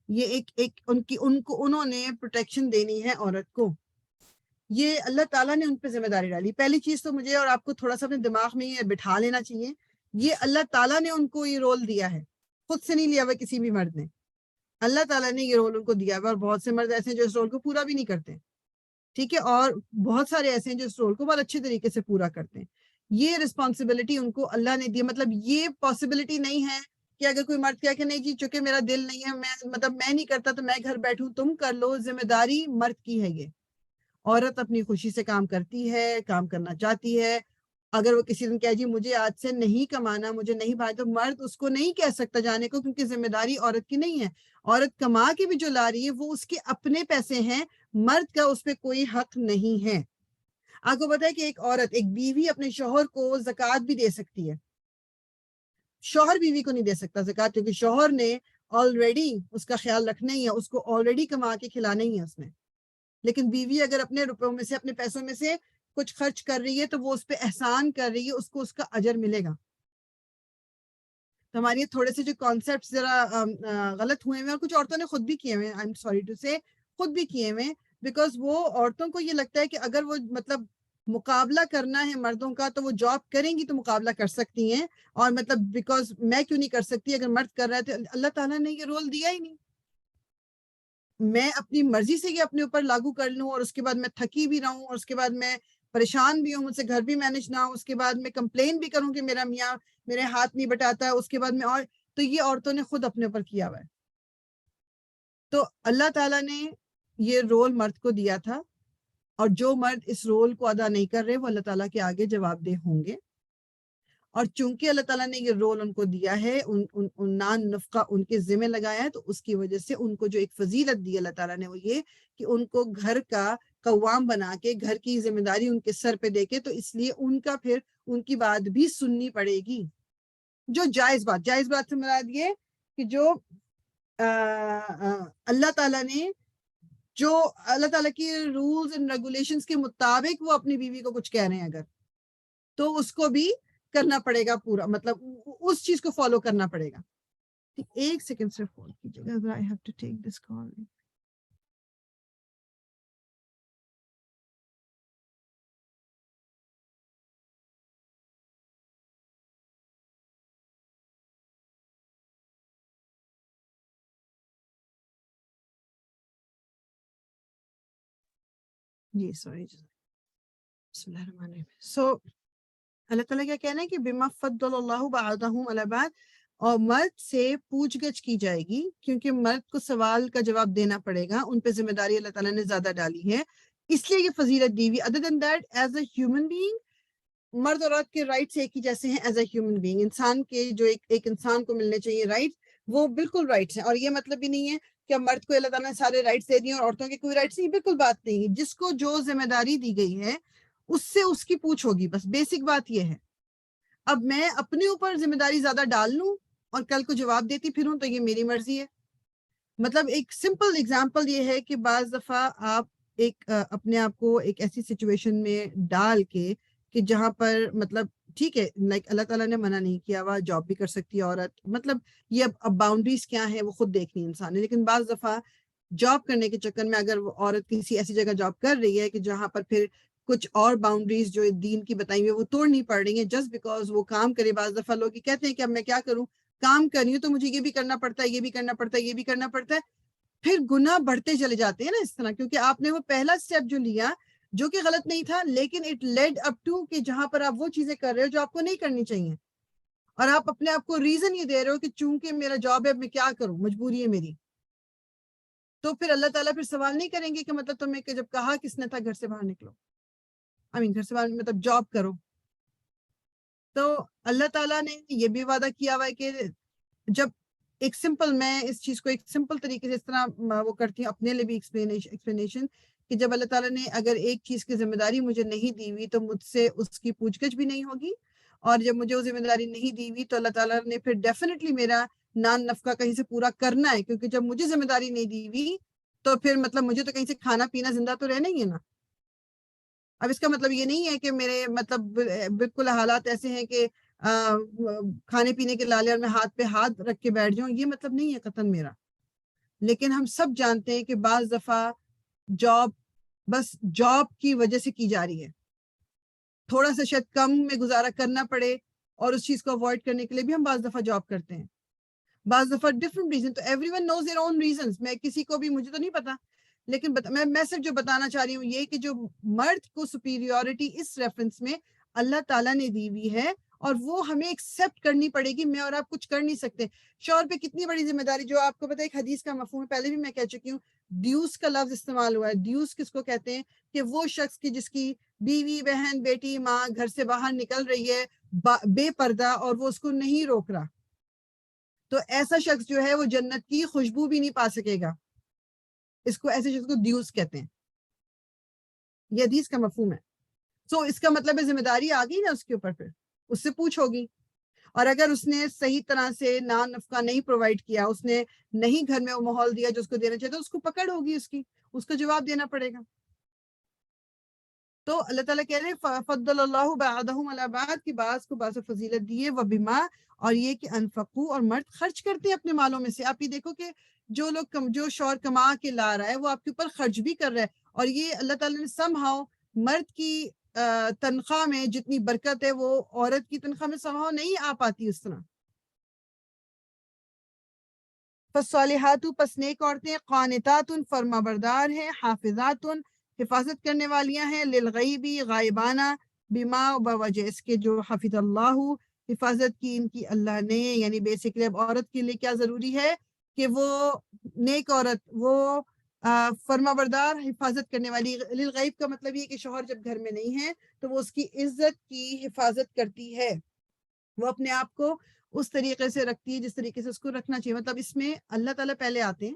Speaker 1: یہ ایک انہوں نے پروٹیکشن دینی ہے عورت کو. یہ اللہ تعالیٰ نے ان پہ ذمہ داری ڈالی. پہلی چیز تو مجھے اور آپ کو تھوڑا سا اپنے دماغ میں یہ بٹھا لینا چاہیے یہ اللہ تعالیٰ نے ان کو یہ رول دیا ہے خود سے نہیں لیا ہوا کسی بھی مرد نے. اللہ تعالیٰ نے یہ رول ان کو دیا ہوا اور بہت سے مرد ایسے ہیں جو اس رول کو پورا بھی نہیں کرتے ٹھیک ہے اور بہت سارے ایسے ہیں جو اس رول کو بہت اچھے طریقے سے پورا کرتے ہیں. یہ رسپانسبلٹی ان کو اللہ نے دی. مطلب یہ پاسبلٹی نہیں ہے کہ اگر کوئی مرد کہا کہ نہیں جی چونکہ میرا دل نہیں ہے میں نہیں کرتا تو میں گھر بیٹھوں تم کر لو. ذمہ داری مرد کی ہے. یہ عورت اپنی خوشی سے کام کرتی ہے کام کرنا چاہتی ہے. اگر وہ کسی دن کہے جی مجھے آج سے نہیں کمانا مجھے نہیں بھائی تو مرد اس کو نہیں کہہ سکتا جانے کو کیونکہ ذمہ داری عورت کی نہیں ہے. عورت کما کے بھی جو لا رہی ہے وہ اس کے اپنے پیسے ہیں مرد کا اس پہ کوئی حق نہیں ہے. آپ کو پتا ہے کہ ایک عورت ایک بیوی اپنے شوہر کو زکوٰۃ بھی دے سکتی ہے. شوہر بیوی کو نہیں دے سکتا زکوٰۃ کیونکہ شوہر نے آلریڈی اس کا خیال رکھنا ہی ہے اس کو آلریڈی کما کے کھلانا ہی ہے اس نے. لیکن بیوی اگر اپنے روپوں میں سے اپنے پیسوں میں سے کچھ خرچ کر رہی ہے تو وہ اس پہ احسان کر رہی ہے اس کو اس کا اجر ملے گا. تو ہمارے یہ تھوڑے سے جو کانسیپٹ ذرا غلط ہوئے ہیں اور کچھ عورتوں نے خود بھی کیے ہوئے ہیں. آئی ایم سوری ٹو سے خود بھی کیے ہوئے بیکاز وہ عورتوں کو یہ لگتا ہے کہ اگر وہ مطلب مقابلہ کرنا ہے مردوں کا تو وہ جاب کریں گی تو مقابلہ کر سکتی ہیں اور مطلب بیکاز میں کیوں نہیں کر سکتی اگر مرد کر رہا ہے تو اللہ تعالیٰ نے یہ رول دیا ہی نہیں. میں اپنی مرضی سے یہ اپنے اوپر لاگو کر لوں اور اس کے بعد میں تھکی بھی رہوں اور اس کے بعد میں پریشان بھی ہوں مجھ سے گھر بھی مینج نہ ہو اس کے بعد میں کمپلین بھی کروں کہ میرا میاں میرے ہاتھ نہیں بٹاتا ہے اس کے بعد میں اور تو یہ عورتوں نے خود اپنے اوپر کیا ہوا ہے. تو اللہ تعالیٰ نے یہ رول مرد کو دیا تھا اور جو مرد اس رول کو ادا نہیں کر رہے وہ اللہ تعالیٰ کے آگے جواب دہ ہوں گے. اور چونکہ اللہ تعالیٰ نے یہ رول ان کو دیا ہے نان نفقہ ان کے ذمہ لگایا ہے تو اس کی وجہ سے ان کو جو ایک فضیلت دی اللہ تعالیٰ نے وہ یہ کہ ان کو گھر کا قوام بنا کے گھر کی ذمہ داری ان کے سر پہ دے کے تو اس لیے ان کا پھر ان کی بات بھی سننی پڑے گی. جو جائز بات سے مراد یہ کہ جو اللہ تعالیٰ نے جو اللہ تعالیٰ کی رولز اینڈ ریگولیشنز کے مطابق وہ اپنی بیوی کو کچھ کہہ رہے ہیں اگر تو اس کو بھی کرنا پڑے گا پورا مطلب اس چیز کو فالو کرنا پڑے گا. ایک سیکنڈ صرف ہولڈ کیجیے گا. I have to take this call. جی سوری بسم اللہ الرحمن الرحیم. سو اللہ تعالیٰ کیا کہنا ہے کہ بما فضل اللہ بعضهم علی بعض، اور مرد سے پوچھ گچھ کی جائے گی کیونکہ مرد کو سوال کا جواب دینا پڑے گا، ان پہ ذمہ داری اللہ تعالیٰ نے زیادہ ڈالی ہے، اس لیے یہ فضیلت دی ہوئی. Other than that as a human being مرد اور عورت کے رائٹس ایک ہی جیسے ہیں. ایز اے ہیومن بینگ انسان کے جو ایک انسان کو ملنے چاہیے رائٹس، وہ بالکل رائٹس ہیں. اور یہ مطلب بھی نہیں ہے کہ مرد کو اللہ تعالیٰ نے سارے رائٹس دے دیے اور عورتوں کے کوئی رائٹس نہیں، بالکل بات نہیں ہے. جس کو جو ذمہ داری دی گئی ہے اس سے اس کی پوچھ ہوگی، بس بیسک بات یہ ہے. اب میں اپنے اوپر ذمہ داری زیادہ ڈال لوں اور کل کو جواب دیتی پھروں تو یہ میری مرضی ہے. مطلب ایک سمپل اگزامپل یہ ہے کہ بعض دفعہ آپ ایک اپنے آپ کو ایک ایسی سچویشن میں ڈال کے کہ جہاں پر مطلب ٹھیک ہے لائک اللہ تعالیٰ نے منع نہیں کیا ہوا، جاب بھی کر سکتی ہے عورت، مطلب یہ اب باؤنڈریز کیا ہیں وہ خود دیکھنی انسان نے. لیکن بعض دفعہ جاب کرنے کے چکر میں اگر وہ عورت کسی ایسی جگہ جاب کر رہی ہے کہ جہاں پر پھر کچھ اور باؤنڈریز جو دین کی بتائی ہوئی وہ توڑنی پڑ رہی ہیں جسٹ بیکاز وہ کام کرے. بعض دفعہ لوگ کہتے ہیں کہ اب میں کیا کروں، کام کر رہی ہوں تو مجھے یہ بھی کرنا پڑتا ہے، یہ بھی کرنا پڑتا ہے، یہ بھی کرنا پڑتا ہے. پھر گناہ بڑھتے چلے جاتے ہیں نا اس طرح، کیونکہ آپ نے وہ پہلا اسٹیپ جو لیا جو کہ غلط نہیں تھا لیکن اٹ لیڈ اپ ٹو کہ جہاں پر آپ وہ چیزیں کر رہے ہو جو آپ کو نہیں کرنی چاہیے، اور آپ اپنے آپ کو ریزن یہ دے رہے ہو کہ چونکہ میرا جاب ہے میں کیا کروں، مجبوری ہے میری. تو پھر اللہ تعالیٰ پھر سوال نہیں کریں گے کہ مطلب تمہیں کہ جب کہا کس نے تھا گھر سے باہر نکلو، گھر سے باہر مطلب جاب کرو. تو اللہ تعالیٰ نے یہ بھی وعدہ کیا ہوا ہے کہ جب ایک سمپل، میں اس چیز کو ایک سمپل طریقے سے اس طرح وہ کرتی ہوں اپنے لیے بھی ایکسپلینیشن کہ جب اللہ تعالیٰ نے اگر ایک چیز کی ذمہ داری مجھے نہیں دی ہوئی تو مجھ سے اس کی پوچھ گچھ بھی نہیں ہوگی، اور جب مجھے وہ ذمہ داری نہیں دی ہوئی تو اللہ تعالیٰ نے پھر ڈیفینیٹلی میرا نان نفقہ کہیں سے پورا کرنا ہے، کیونکہ جب مجھے ذمہ داری نہیں دی ہوئی تو پھر مطلب مجھے تو کہیں سے کھانا پینا زندہ تو رہنا ہی ہے نا. اب اس کا مطلب یہ نہیں ہے کہ میرے مطلب بالکل حالات ایسے ہیں کہ کھانے پینے کے لالے اور میں ہاتھ پہ ہاتھ رکھ کے بیٹھ جاؤں، یہ مطلب نہیں ہے قطعاً میرا. لیکن ہم سب جانتے ہیں کہ بعض دفعہ جاب بس جاب کی وجہ سے کی جا رہی ہے، تھوڑا سا شاید کم میں گزارا کرنا پڑے اور اس چیز کو اوائڈ کرنے کے لیے بھی ہم بعض دفعہ جاب کرتے ہیں، بعض دفعہ ڈفرنٹ ریزن. تو everyone knows their own reasons. میں کسی کو بھی، مجھے تو نہیں پتا، لیکن میں صرف جو بتانا چاہ رہی ہوں یہ کہ جو مرد کو سپیریورٹی اس ریفرنس میں اللہ تعالیٰ نے دی ہوئی ہے اور وہ ہمیں ایکسیپٹ کرنی پڑے گی. میں اور آپ کچھ کر نہیں سکتے. شوہر پہ کتنی بڑی ذمہ داری، جو آپ کو پتا ہے ایک حدیث کا مفہوم ہے، پہلے بھی میں کہہ چکی ہوں، ڈیوس کا لفظ استعمال ہوا ہے. ڈیوس کس کو کہتے ہیں؟ کہ وہ شخص کی جس کی بیوی، بہن، بیٹی، ماں گھر سے باہر نکل رہی ہے بے پردہ اور وہ اس کو نہیں روک رہا، تو ایسا شخص جو ہے وہ جنت کی خوشبو بھی نہیں پا سکے گا. اس کو ایسے شخص کو دیوس کہتے ہیں. یہ حدیث کا مفہوم ہے. سو اس کا مطلب ہے ذمہ داری آ گئی نا اس کے اوپر، پھر اس سے پوچھ ہوگی. اور اگر اس نے صحیح طرح سے نان نفقہ نہیں پرووائڈ کیا، اس نے نہیں گھر میں وہ ماحول دیا جو اس کو دینا چاہیے، تو اس کو پکڑ ہوگی، اس کو جواب دینا پڑے گا. تو اللہ تعالیٰ کہہ رہے ہیں فضل اللہ بعضهم علی بعض، کی بعض کو بعض فضیلت دیے، وبما، اور یہ کہ انفقو، اور مرد خرچ کرتے ہیں اپنے مالوں میں سے. آپ یہ دیکھو کہ جو لوگ جو شوہر کما کے لا رہا ہے وہ آپ کے اوپر خرچ بھی کر رہا ہے، اور یہ اللہ تعالیٰ نے somehow مرد کی تنخواہ میں جتنی برکت ہے وہ عورت کی تنخواہ میں somehow نہیں آ پاتی اس طرح. فالصالحات، پس نیک عورتیں، قانتات، فرما بردار ہیں، حافظات، حفاظت کرنے والیاں ہیں، للغیبی، غائبانہ، بما، بوجہ اس کے جو حفظ اللہ، حفاظت کی ان کی اللہ نے. یعنی بیسکلی اب عورت کے لیے کیا ضروری ہے کہ وہ نیک عورت، وہ فرما بردار، حفاظت کرنے والی. للغیب کا مطلب یہ کہ شوہر جب گھر میں نہیں ہے تو وہ اس کی عزت کی حفاظت کرتی ہے، وہ اپنے آپ کو اس طریقے سے رکھتی ہے جس طریقے سے اس کو رکھنا چاہیے. مطلب اس میں اللہ تعالیٰ پہلے آتے ہیں،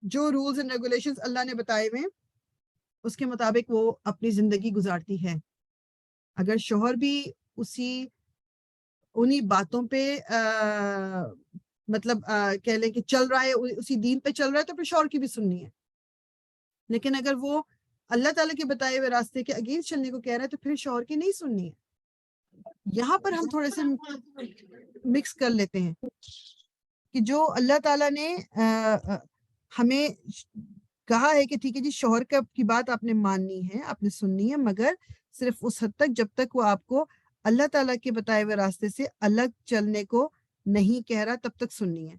Speaker 1: جو رولز اینڈ ریگولیشنز اللہ نے بتائے ہوئے اس کے مطابق وہ اپنی زندگی گزارتی ہے. اگر شوہر بھی انہی باتوں پہ مطلب کہہ لیں کہ چل رہا ہے، اسی دین پہ چل رہا ہے، تو پھر شوہر کی بھی سننی ہے. لیکن اگر وہ اللہ تعالیٰ کے بتائے ہوئے راستے کے اگینسٹ چلنے کو کہہ رہا ہے تو پھر شوہر کی نہیں سننی ہے. یہاں پر ہم تھوڑے سے مکس کر لیتے ہیں کہ جو اللہ تعالیٰ نے ہمیں کہا ہے کہ ٹھیک ہے جی شوہر کی بات آپ نے ماننی ہے، آپ نے سننی ہے، مگر صرف اس حد تک جب تک وہ آپ کو اللہ تعالیٰ کے بتائے ہوئے راستے سے الگ چلنے کو نہیں کہہ رہا تب تک سننی ہے.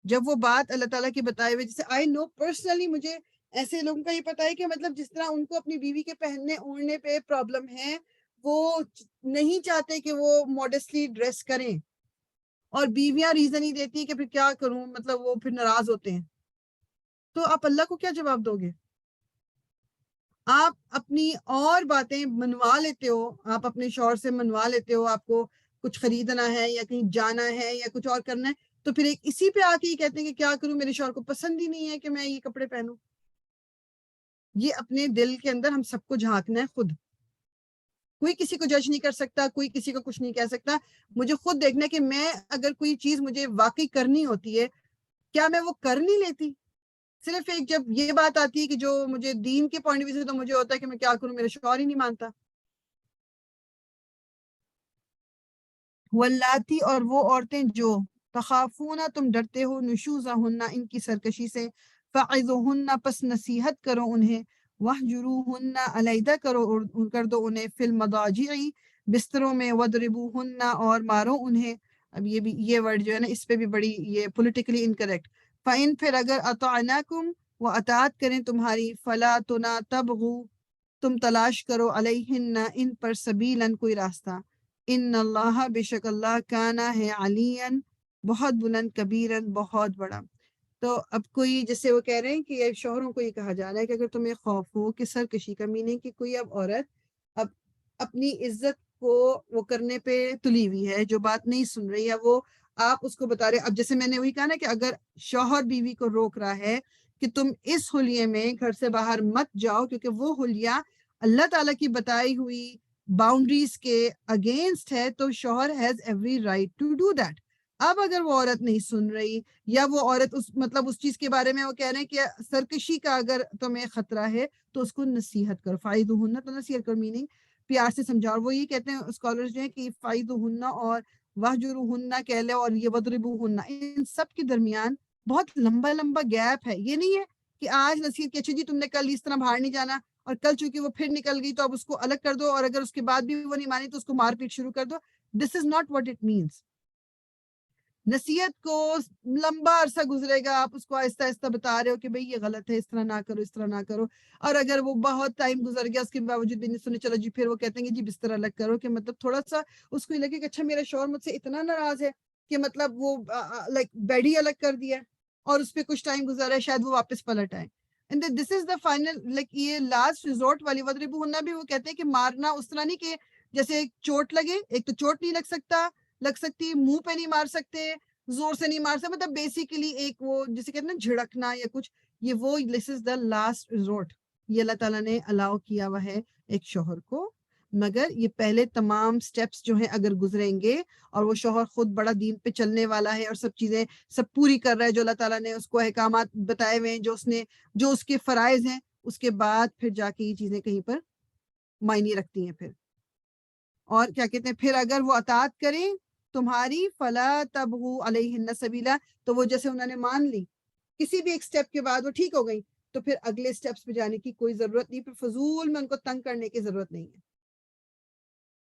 Speaker 1: جب وہ بات اللہ تعالیٰ کے بتائے ہوئے، جیسے آئی نو پرسنلی، مجھے ایسے لوگوں کا یہ پتا ہے کہ مطلب جس طرح ان کو اپنی بیوی کے پہننے اوڑھنے پہ پرابلم ہے، وہ نہیں چاہتے کہ وہ ماڈسٹلی ڈریس کریں، اور بیویاں ریزن ہی دیتی ہیں کہ پھر کیا کروں، مطلب وہ پھر ناراض ہوتے ہیں، تو آپ اللہ کو کیا جواب دو گے؟ آپ اپنی اور باتیں منوا لیتے ہو، آپ اپنے شوہر سے منوا لیتے ہو، آپ کو کچھ خریدنا ہے یا کہیں جانا ہے یا کچھ اور کرنا ہے، تو پھر ایک اسی پہ آ کے یہ کہتے ہیں کہ کیا کروں، میرے شوہر کو پسند ہی نہیں ہے کہ میں یہ کپڑے پہنوں۔ یہ اپنے دل کے اندر ہم سب کو جھانکنا ہے خود، کوئی کسی کو جج نہیں کر سکتا، کوئی کسی کو کچھ نہیں کہہ سکتا، مجھے خود دیکھنا ہے کہ میں اگر کوئی چیز مجھے واقعی کرنی ہوتی ہے، کیا میں وہ کر نہیں لیتی؟ صرف ایک جب یہ بات آتی ہے کہ جو مجھے دین کے پوائنٹ آف ویو سے تو مجھے ہوتا ہے کہ میں کیا کروں، میرے شوہر ہی نہیں مانتا۔ واللاتی، اور وہ عورتیں جو تخافون تم ڈرتے ہو نشوزہن ان کی سرکشی سے، فعظوہن پس نصیحت کرو انہیں، وہجروہن علیحدہ کر دو انہیں، فی المضاجع بستروں میں، وضربوہن اور مارو انہیں۔ اب یہ ورڈ جو ہے نا اس پہ بھی بڑی یہ پولیٹیکلی انکریکٹ۔ فَإِن، پھر اگر اطعناکم وہ اطاعت کریں تمہاری، فلا تنا تبغوا تم تلاش کرو علیہن ان پر سبیلاً کوئی راستہ، ان اللہ بے شک اللہ کانا ہے علین بہت بلند، کبیرن بہت بڑا۔ تو اب کوئی جیسے وہ کہہ رہے ہیں کہ یہ شوہروں کو یہ کہا جا رہا ہے کہ اگر تمہیں خوف ہو کہ سرکشی کا میننگ کہ کوئی اب عورت اب اپنی عزت کو وہ کرنے پہ تلی ہوئی ہے، جو بات نہیں سن رہی ہے، وہ آپ اس کو بتا رہے، اب جیسے میں نے وہی کہا نا کہ اگر شوہر بیوی کو روک رہا ہے کہ تم اس حلیے میں گھر سے باہر مت جاؤ، کیونکہ وہ حلیہ اللہ تعالیٰ کی بتائی ہوئی باؤنڈریز کے اگینسٹ ہے، تو شوہر has every right to do that. اب اگر وہ عورت نہیں سن رہی، یا وہ عورت اس چیز کے بارے میں وہ کہہ رہے ہیں کہ سرکشی کا اگر تمہیں خطرہ ہے تو اس کو نصیحت کرو، فائدہن تو نصیحت کرو، میننگ پیار سے سمجھاؤ۔ اور وہ یہ کہتے ہیں اسکالرز جو ہیں کہ فائدہن اور وہجروہن کہہ لے اور یہ وضربوہن، ان سب کے درمیان بہت لمبا لمبا گیپ ہے۔ یہ نہیں ہے کہ آج نصیحت کی اچھا جی تم نے کل اس طرح باہر نہیں جانا، اور کل چونکہ وہ پھر نکل گئی تو اب اس کو الگ کر دو، اور اگر اس کے بعد بھی وہ نہیں مانی تو اس کو مار پیٹ شروع کر دو۔ This is not what it means. نصیحت کو لمبا عرصہ گزرے گا، آپ اس کو آہستہ آہستہ بتا رہے ہو کہ بھئی یہ غلط ہے، اس طرح نہ کرو، اس طرح نہ کرو، اور اگر وہ بہت ٹائم گزر گیا اس کے باوجود بھی نہیں سنے، چلو جی پھر وہ کہتے ہیں کہ جی بستر الگ کرو، کہ مطلب تھوڑا سا اس کو یہ لگے کہ اچھا میرا شوہر مجھ سے اتنا ناراض ہے کہ مطلب وہ لائک بیڈ ہی الگ کر دیا، اور اس پہ کچھ ٹائم گزارا ہے، شاید وہ واپس پلٹ آئے۔ And this is the final, like یہ لاسٹ ریزورٹ والی وضربوہن بھی وہ کہتے ہیں کہ مارنا اس طرح نہیں کہ جیسے ایک چوٹ لگے، ایک تو چوٹ نہیں لگ سکتی، منہ پہ نہیں مار سکتے، زور سے نہیں مار سکتے، مطلب بیسیکلی ایک وہ جسے کہتے ہیں نا جھڑکنا یا کچھ، یہ وہ دس از دا لاسٹ ریزورٹ، یہ اللہ تعالیٰ نے الاؤ کیا ہوا ہے ایک شوہر کو، مگر یہ پہلے تمام سٹیپس جو ہیں اگر گزریں گے اور وہ شوہر خود بڑا دین پہ چلنے والا ہے اور سب چیزیں سب پوری کر رہا ہے جو اللہ تعالیٰ نے اس کو احکامات بتائے ہوئے ہیں، جو اس کے فرائض ہیں، اس کے بعد پھر جا کے یہ چیزیں کہیں پر معنی رکھتی ہیں۔ پھر اور کیا کہتے ہیں، پھر اگر وہ اطاعت کریں تمہاری، فلا تبغوا علیہن سبیلا، تو وہ جیسے انہوں نے مان لی کسی بھی ایک سٹیپ کے بعد وہ ٹھیک ہو گئی، تو پھر اگلے سٹیپس پہ جانے کی کوئی ضرورت نہیں، پھر فضول میں ان کو تنگ کرنے کی ضرورت نہیں ہے۔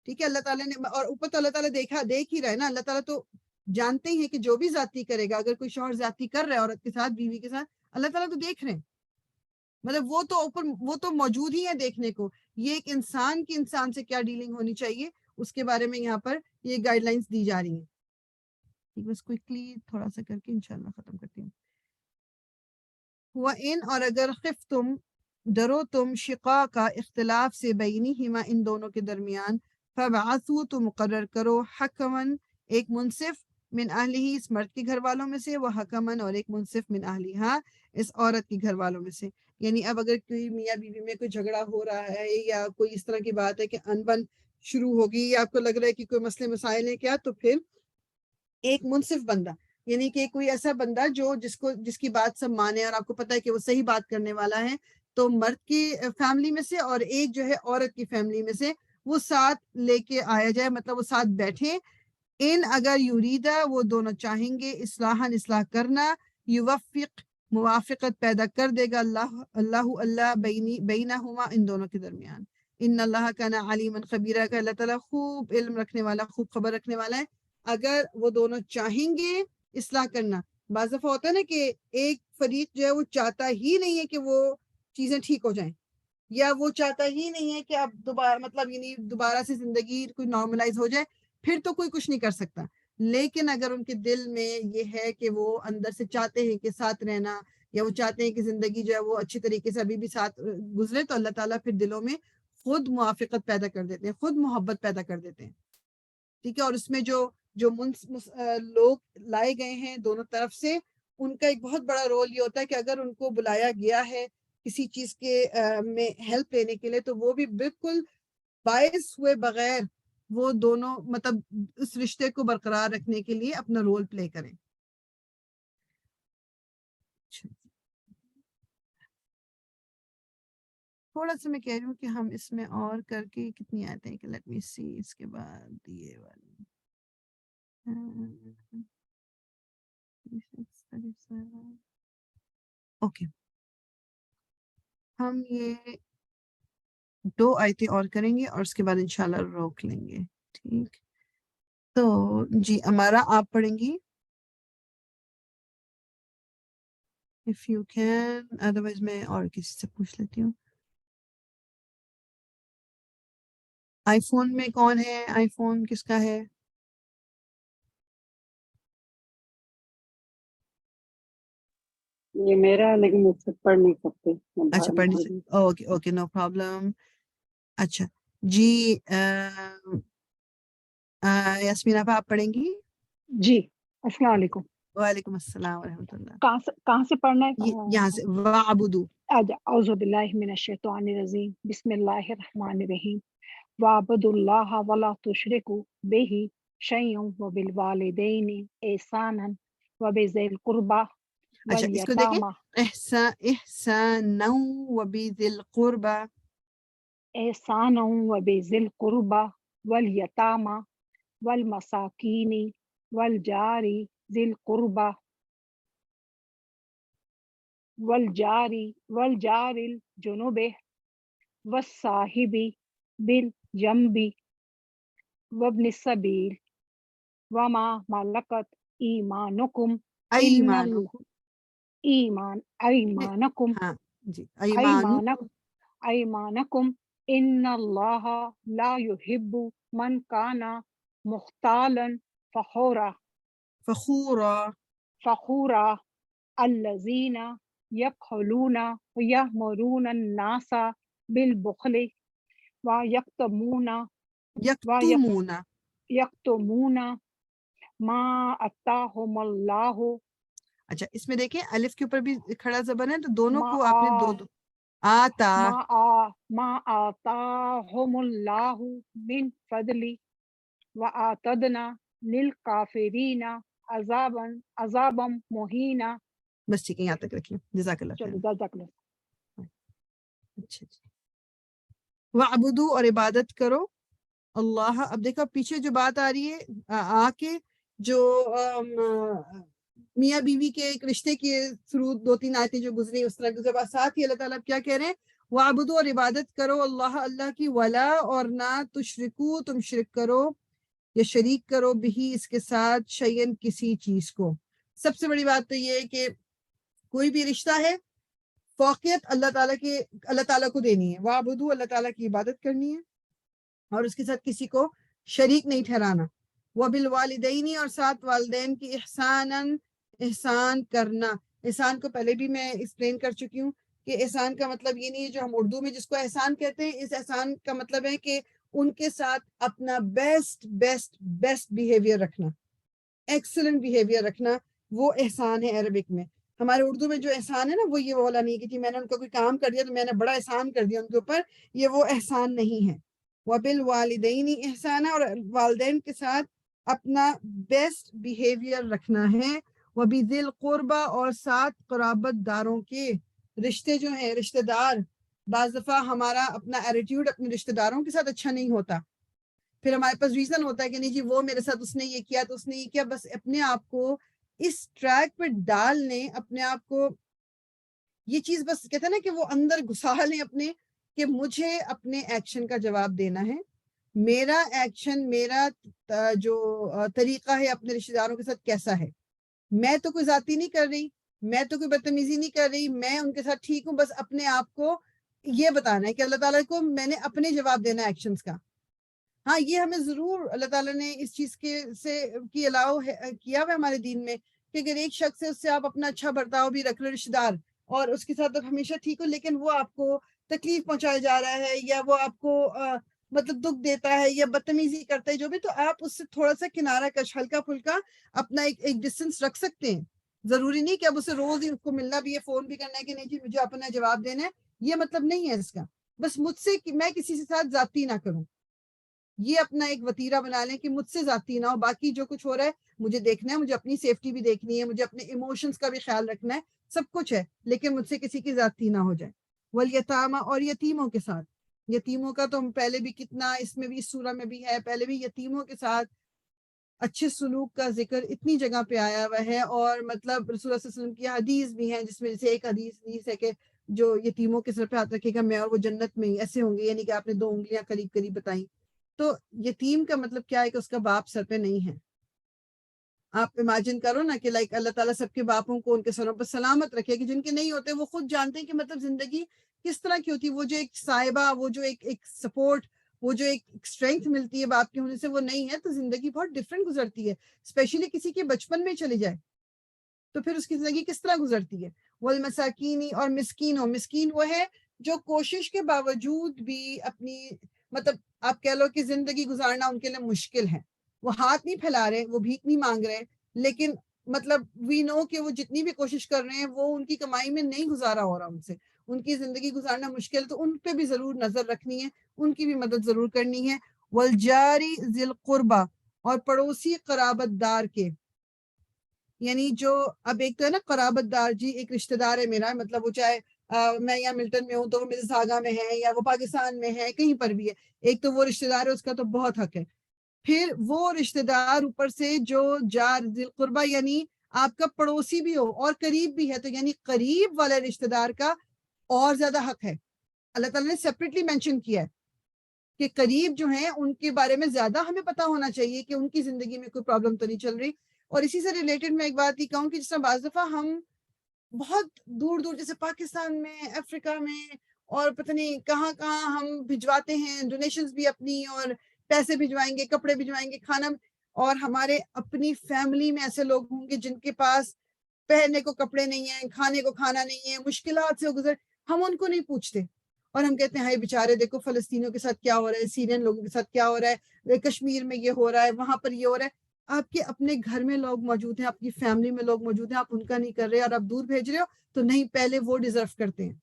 Speaker 1: ٹھیک ہے، اللہ تعالیٰ نے، اور اوپر تو اللہ تعالیٰ دیکھ ہی رہا ہے نا، اللہ تعالیٰ تو جانتے ہی ہیں کہ جو بھی زیادتی کرے گا، اگر کوئی شوہر زیادتی کر رہا ہے عورت کے ساتھ، بیوی کے ساتھ، اللہ تعالیٰ تو دیکھ رہے ہیں، مطلب وہ تو موجود ہی ہے دیکھنے کو، یہ ایک انسان کی انسان سے کیا ڈیلنگ ہونی چاہیے اس کے بارے میں یہاں پر یہ گائیڈ لائنس دی جا رہی ہیں۔ بس کوئکلی تھوڑا سا کر کے انشاءاللہ ختم کرتی ہوں۔ وَإِنْ، اور اگر خفتم ڈرو تم، شقا کا اختلاف سے، بینہما ان دونوں کے درمیان، فبعثوا تو مقرر کرو، حکمن ایک منصف، من اہلہ اس مرد کے گھر والوں میں سے، وحکمن اور ایک منصف، من اہلہا اس عورت کے گھر والوں میں سے۔ یعنی اب اگر کوئی میاں بیوی میں کوئی جھگڑا ہو رہا ہے یا کوئی اس طرح کی بات ہے کہ انبن شروع ہوگی یا آپ کو لگ رہا ہے کہ کوئی مسئلے مسائل ہیں کیا، تو پھر ایک منصف بندہ، یعنی کہ کوئی ایسا بندہ جس کی بات سب مانے اور آپ کو پتہ ہے کہ وہ صحیح بات کرنے والا ہے، تو مرد کی فیملی میں سے اور ایک جو ہے عورت کی فیملی میں سے، وہ ساتھ لے کے آیا جائے، مطلب وہ ساتھ بیٹھے۔ ان اگر یریدا وہ دونوں چاہیں گے، اصلاح کرنا، یوفق موافقت پیدا کر دے گا اللہ بینہما ان دونوں کے درمیان۔ ان اللہ کان علیما خبیرا، کہ اللہ تعالیٰ خوب علم رکھنے والا، خوب خبر رکھنے والا ہے۔ اگر وہ دونوں چاہیں گے اصلاح کرنا، بعض دفعہ ہوتا ہے نا کہ ایک فریق جو ہے وہ چاہتا ہی نہیں ہے کہ وہ چیزیں ٹھیک ہو جائیں، یا وہ چاہتا ہی نہیں ہے کہ اب دوبارہ مطلب یعنی دوبارہ سے زندگی کوئی نارملائز ہو جائے، پھر تو کوئی کچھ نہیں کر سکتا. لیکن اگر ان کے دل میں یہ ہے کہ وہ اندر سے چاہتے ہیں کہ ساتھ رہنا، یا وہ چاہتے ہیں کہ زندگی جو ہے وہ اچھی طریقے سے ابھی بھی ساتھ گزرے، تو اللہ تعالیٰ پھر دلوں میں خود موافقت پیدا کر دیتے ہیں، خود محبت پیدا کر دیتے ہیں. ٹھیک ہے. اور اس میں جو لوگ لائے گئے ہیں دونوں طرف سے، ان کا ایک بہت بڑا رول یہ ہوتا ہے کہ اگر ان کو بلایا گیا ہے کسی چیز کے میں ہیلپ لینے کے لیے، تو وہ بھی بالکل باعث ہوئے بغیر وہ دونوں مطلب اس رشتے کو برقرار رکھنے کے لیے اپنا رول پلے کریں. تھوڑا سا میں کہہ رہی ہوں کہ ہم اس میں اور کر کے کتنی آتے ہیں کہ لیٹ می سی، اس کے بعد یہ والی اوکے، ہم یہ 2 آیتیں اور کریں گے اور اس کے بعد انشاءاللہ روک لیں گے. ٹھیک، تو جی ہمارا آپ پڑھیں گی if you can، otherwise میں اور کسی سے پوچھ لیتی ہوں. آئی فون میں کون ہے؟ آئی فون کس کا ہے؟
Speaker 6: یہ میرا ہے لیکن مجھ سے پڑھ نہیں سکتے.
Speaker 1: اچھا پڑھ نہیں سکتے، اوکے اوکے نو پرابلم. اچھا جی یاسمین آپ پڑھیں گی؟
Speaker 7: جی السلام علیکم.
Speaker 1: وعلیکم السلام ورحمۃ اللہ.
Speaker 7: کہاں سے پڑھنا ہے؟
Speaker 1: یہاں سے وَاعْبُدُوا.
Speaker 7: اعوذ باللہ من الشیطان الرجیم، بسم اللہ الرحمن الرحیم. وَاعْبُدُوا اللَّهَ وَلَا تُشْرِكُوا بِهِ شَيْئًا وَبِالْوَالِدَيْنِ إِحْسَانًا وَبِذِي الْقُرْبَى
Speaker 1: اچھا اس کو دیکھیں، احسانًا وبذی القربى،
Speaker 7: إِحْسَانًا وَبِذِي الْقُرْبَى وَالْيَتَامَى وَالْمَسَاكِينِ وَالْجَارِ ذِي الْقُرْبَى والجار الجنوب والصاحب بالجنب وابن السبيل وما ملكت ایمانکم ایمانکم
Speaker 1: ہاں جی
Speaker 7: ایمانکم ان اللہ لا يحب من کان مختالا فخورا الذین یبخلون ویأمرون الناس بالبخل یکتمون ما آتاہم اللہ.
Speaker 1: اچھا اس میں دیکھیں الف کے اوپر بھی کھڑا زبان ہے، تو دونوں کو آپ نے دو آتا
Speaker 7: ما آتاہم اللہ من فضل وآتدنا للکافرین عذابا مہینا.
Speaker 1: بس ٹھیک ہے، یہاں تک رکھیں. جزاک اللہ خیر. اچھا جی، وَاعْبُدُوا اور عبادت کرو اللہ. اب دیکھو پیچھے جو بات آ رہی ہے آ کے جو میاں بیوی کے ایک رشتے کے تھرو 2-3 آیتیں جو گزری، اس طرح کے ساتھ ہی اللہ تعالیٰ کیا کہہ رہے ہیں؟ وَاعْبُدُوا اور عبادت کرو اللہ کی، ولا اور نہ تشرکو تم شرک کرو یا شریک کرو بھی اس کے ساتھ شیئن کسی چیز کو. سب سے بڑی بات تو یہ ہے کہ کوئی بھی رشتہ ہے فوقیت اللہ تعالیٰ کو دینی ہے. وَاعْبُدُوا اللہ تعالیٰ کی عبادت کرنی ہے اور اس کے ساتھ کسی کو شریک نہیں ٹھہرانا. وَبِالْوَالِدَيْنِ اور ساتھ والدین کی احسان کرنا. احسان کو پہلے بھی میں ایکسپلین کر چکی ہوں کہ احسان کا مطلب یہ نہیں ہے جو ہم اردو میں جس کو احسان کہتے ہیں. اس احسان کا مطلب ہے کہ ان کے ساتھ اپنا بیسٹ بیہیویئر رکھنا، ایکسلنٹ بیہیویئر رکھنا، وہ احسان ہے عربک میں. ہمارے اردو میں جو احسان ہے نا وہ یہ والا نہیں ہے کہ میں نے ان کو کوئی کام کر دیا تو میں نے بڑا احسان کر دیا ان کے اوپر، یہ وہ احسان نہیں ہے. وَبِالْوَالِدَيْنِ احسانًا اور والدین کے ساتھ اپنا بیسٹ بیہیویئر رکھنا ہے. وَبِذِي الْقُرْبَى اور ساتھ قرابت داروں کے. رشتے جو ہیں، رشتے دار، بعض دفعہ ہمارا اپنا ایٹیٹیوڈ اپنے رشتے داروں کے ساتھ اچھا نہیں ہوتا، پھر ہمارے پاس ریزن ہوتا ہے کہ نہیں جی وہ میرے ساتھ اس نے یہ کیا تو اس نے یہ کیا. بس اپنے آپ کو اس ٹریک پہ ڈال لیں، اپنے آپ کو یہ چیز بس کہتے ہیں نا کہ وہ اندر گھسا لیں اپنے، کہ مجھے اپنے ایکشن کا جواب دینا ہے. میرا ایکشن، میرا جو طریقہ ہے اپنے رشتے داروں کے ساتھ کیسا ہے. میں تو کوئی ذاتی نہیں کر رہی، میں تو کوئی بدتمیزی نہیں کر رہی، میں ان کے ساتھ ٹھیک ہوں. بس اپنے آپ کو یہ بتانا ہے کہ اللہ تعالیٰ کو میں نے اپنے جواب دینا ہے ایکشنز کا. ہاں یہ ہمیں ضرور اللہ تعالیٰ نے اس چیز کی الاؤ کیا ہوا ہمارے دین میں کہ اگر ایک شخص ہے اس سے آپ اپنا اچھا برتاؤ بھی رکھ لو رشتے دار اور اس کے ساتھ ہمیشہ ٹھیک ہو، لیکن وہ آپ کو تکلیف پہنچایا جا رہا ہے یا وہ آپ کو مطلب دکھ دیتا ہے یا بدتمیزی کرتا ہے جو بھی، تو آپ اس سے تھوڑا سا کنارہ کش ہلکا پھلکا اپنا ایک ڈسٹینس رکھ سکتے ہیں. ضروری نہیں کہ اب اسے روز ہی اس کو ملنا بھی ہے، فون بھی کرنا ہے کہ نہیں جی مجھے اپنا جواب دینا ہے، یہ مطلب نہیں ہے اس کا. بس مجھ سے میں کسی کے ساتھ ذاتی نہ کروں، یہ اپنا ایک وتیرہ بنا لیں کہ مجھ سے ذاتی نہ ہو، باقی جو کچھ ہو رہا ہے مجھے دیکھنا ہے، مجھے اپنی سیفٹی بھی دیکھنی ہے، مجھے اپنے ایموشنز کا بھی خیال رکھنا ہے، سب کچھ ہے، لیکن مجھ سے کسی کی ذاتی نہ ہو جائے. والیتامى اور یتیموں کے ساتھ، یتیموں کا تو ہم پہلے بھی کتنا اس میں بھی اس سورہ میں بھی ہے، پہلے بھی یتیموں کے ساتھ اچھے سلوک کا ذکر اتنی جگہ پہ آیا ہوا ہے. اور مطلب رسول اللہ صلی اللہ علیہ وسلم کی حدیث بھی ہیں جس میں سے ایک حدیث ہے کہ جو یتیموں کے سر پہ ہاتھ رکھے گا میں اور وہ جنت میں ہی ایسے ہوں گے، یعنی کہ آپ نے 2 انگلیاں قریب قریب بتائیں. تو یتیم کا مطلب کیا ہے کہ اس کا باپ سر پہ نہیں ہے. آپ امیجن کرو نا کہ لائک اللہ تعالیٰ سب کے باپوں کو ان کے سروں پر سلامت رکھے کہ جن کے نہیں ہوتے وہ خود جانتے ہیں کہ مطلب زندگی کس طرح کی ہوتی ہے. وہ جو ایک صاحبہ، وہ جو ایک سپورٹ، وہ جو ایک اسٹرینتھ ملتی ہے باپ کے ہونے سے وہ نہیں ہے، تو زندگی بہت ڈفرینٹ گزرتی ہے. اسپیشلی کسی کے بچپن میں چلے جائے تو پھر اس کی زندگی کس طرح گزرتی ہے. والمساکین اور مسکین وہ ہے جو کوشش کے باوجود بھی اپنی مطلب آپ کہہ لو کہ زندگی گزارنا ان کے لیے مشکل ہے. وہ ہاتھ نہیں پھیلا رہے، وہ بھیک نہیں مانگ رہے، لیکن مطلب وی نو کہ وہ جتنی بھی کوشش کر رہے ہیں وہ ان کی کمائی میں نہیں گزارا ہو رہا ان سے، ان کی زندگی گزارنا مشکل، تو ان پہ بھی ضرور نظر رکھنی ہے، ان کی بھی مدد ضرور کرنی ہے. والجاری ذی القربہ اور پڑوسی قرابت دار کے، یعنی جو اب ایک تو ہے نا قرابت دار، جی ایک رشتہ دار ہے میرا، مطلب وہ چاہے میں یا ملٹن میں ہوں تو وہ مساگا میں ہے یا وہ پاکستان میں ہے، کہیں پر بھی ہے، ایک تو وہ رشتہ دار ہے اس کا تو بہت حق ہے. پھر وہ رشتہ دار اوپر سے جو جار ذی القربہ یعنی آپ کا پڑوسی بھی ہو اور قریب بھی ہے، تو یعنی قریب والے رشتہ دار کا اور زیادہ حق ہے. اللہ تعالیٰ نے سیپریٹلی مینشن کیا ہے کہ قریب جو ہیں ان کے بارے میں زیادہ ہمیں پتہ ہونا چاہیے کہ ان کی زندگی میں کوئی پرابلم تو نہیں چل رہی. اور اسی سے ریلیٹڈ میں ایک بات ہی کہوں کہ جس طرح بعض دفعہ ہم بہت دور دور جیسے پاکستان میں، افریقہ میں اور پتہ نہیں کہاں کہاں ہم بھجواتے ہیں ڈونیشنز بھی اپنی، اور پیسے بھجوائیں گے، کپڑے بھجوائیں گے، کھانا، اور ہمارے اپنی فیملی میں ایسے لوگ ہوں گے جن کے پاس پہننے کو کپڑے نہیں ہیں، کھانے کو کھانا نہیں ہے، مشکلات سے گزر، ہم ان کو نہیں پوچھتے اور ہم کہتے ہیں ہائے بیچارے دیکھو فلسطینیوں کے ساتھ کیا ہو رہا ہے، سیرین لوگوں کے ساتھ کیا ہو رہا ہے، کشمیر میں یہ ہو رہا ہے، وہاں پر یہ ہو رہا ہے. آپ کے اپنے گھر میں لوگ موجود ہیں، آپ کی فیملی میں لوگ موجود ہیں، آپ ان کا نہیں کر رہے اور آپ دور بھیج رہے ہو، تو نہیں، پہلے وہ ڈیزرو کرتے ہیں.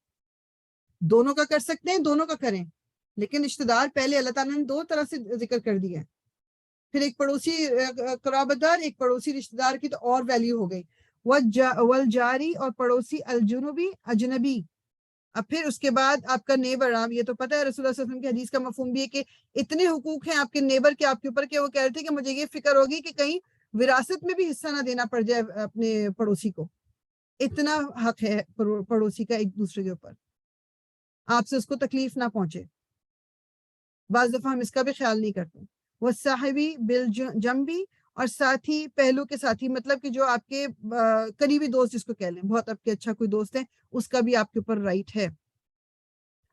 Speaker 1: دونوں کا کر سکتے ہیں، دونوں کا کریں، لیکن رشتہ دار پہلے اللہ تعالیٰ نے 2 طرح سے ذکر کر دیا ہے. پھر ایک پڑوسی قرابت دار، ایک پڑوسی رشتہ دار کی تو اور ویلیو ہو گئی. والجاری اور پڑوسی الجنوبی اجنبی. اب پھر اس کے بعد آپ کا نیبر، آپ یہ تو پتہ ہے رسول اللہ صلی اللہ علیہ وسلم کی حدیث کا مفہوم بھی ہے کہ اتنے حقوق ہیں آپ کے نیبر کے آپ کے اوپر کہ وہ کہہ رہے تھے کہ مجھے یہ فکر ہوگی کہ کہیں وراثت میں بھی حصہ نہ دینا پڑ جائے اپنے پڑوسی کو. اتنا حق ہے پڑوسی کا ایک دوسرے کے اوپر، آپ سے اس کو تکلیف نہ پہنچے. بعض دفعہ ہم اس کا بھی خیال نہیں کرتے. وہ صاحبی بالجنبی اور ساتھی، پہلو کے ساتھی، مطلب کہ جو آپ کے قریبی دوست جس کو کہہ لیں، بہت آپ کے اچھا کوئی دوست ہے، اس کا بھی آپ کے اوپر رائٹ ہے.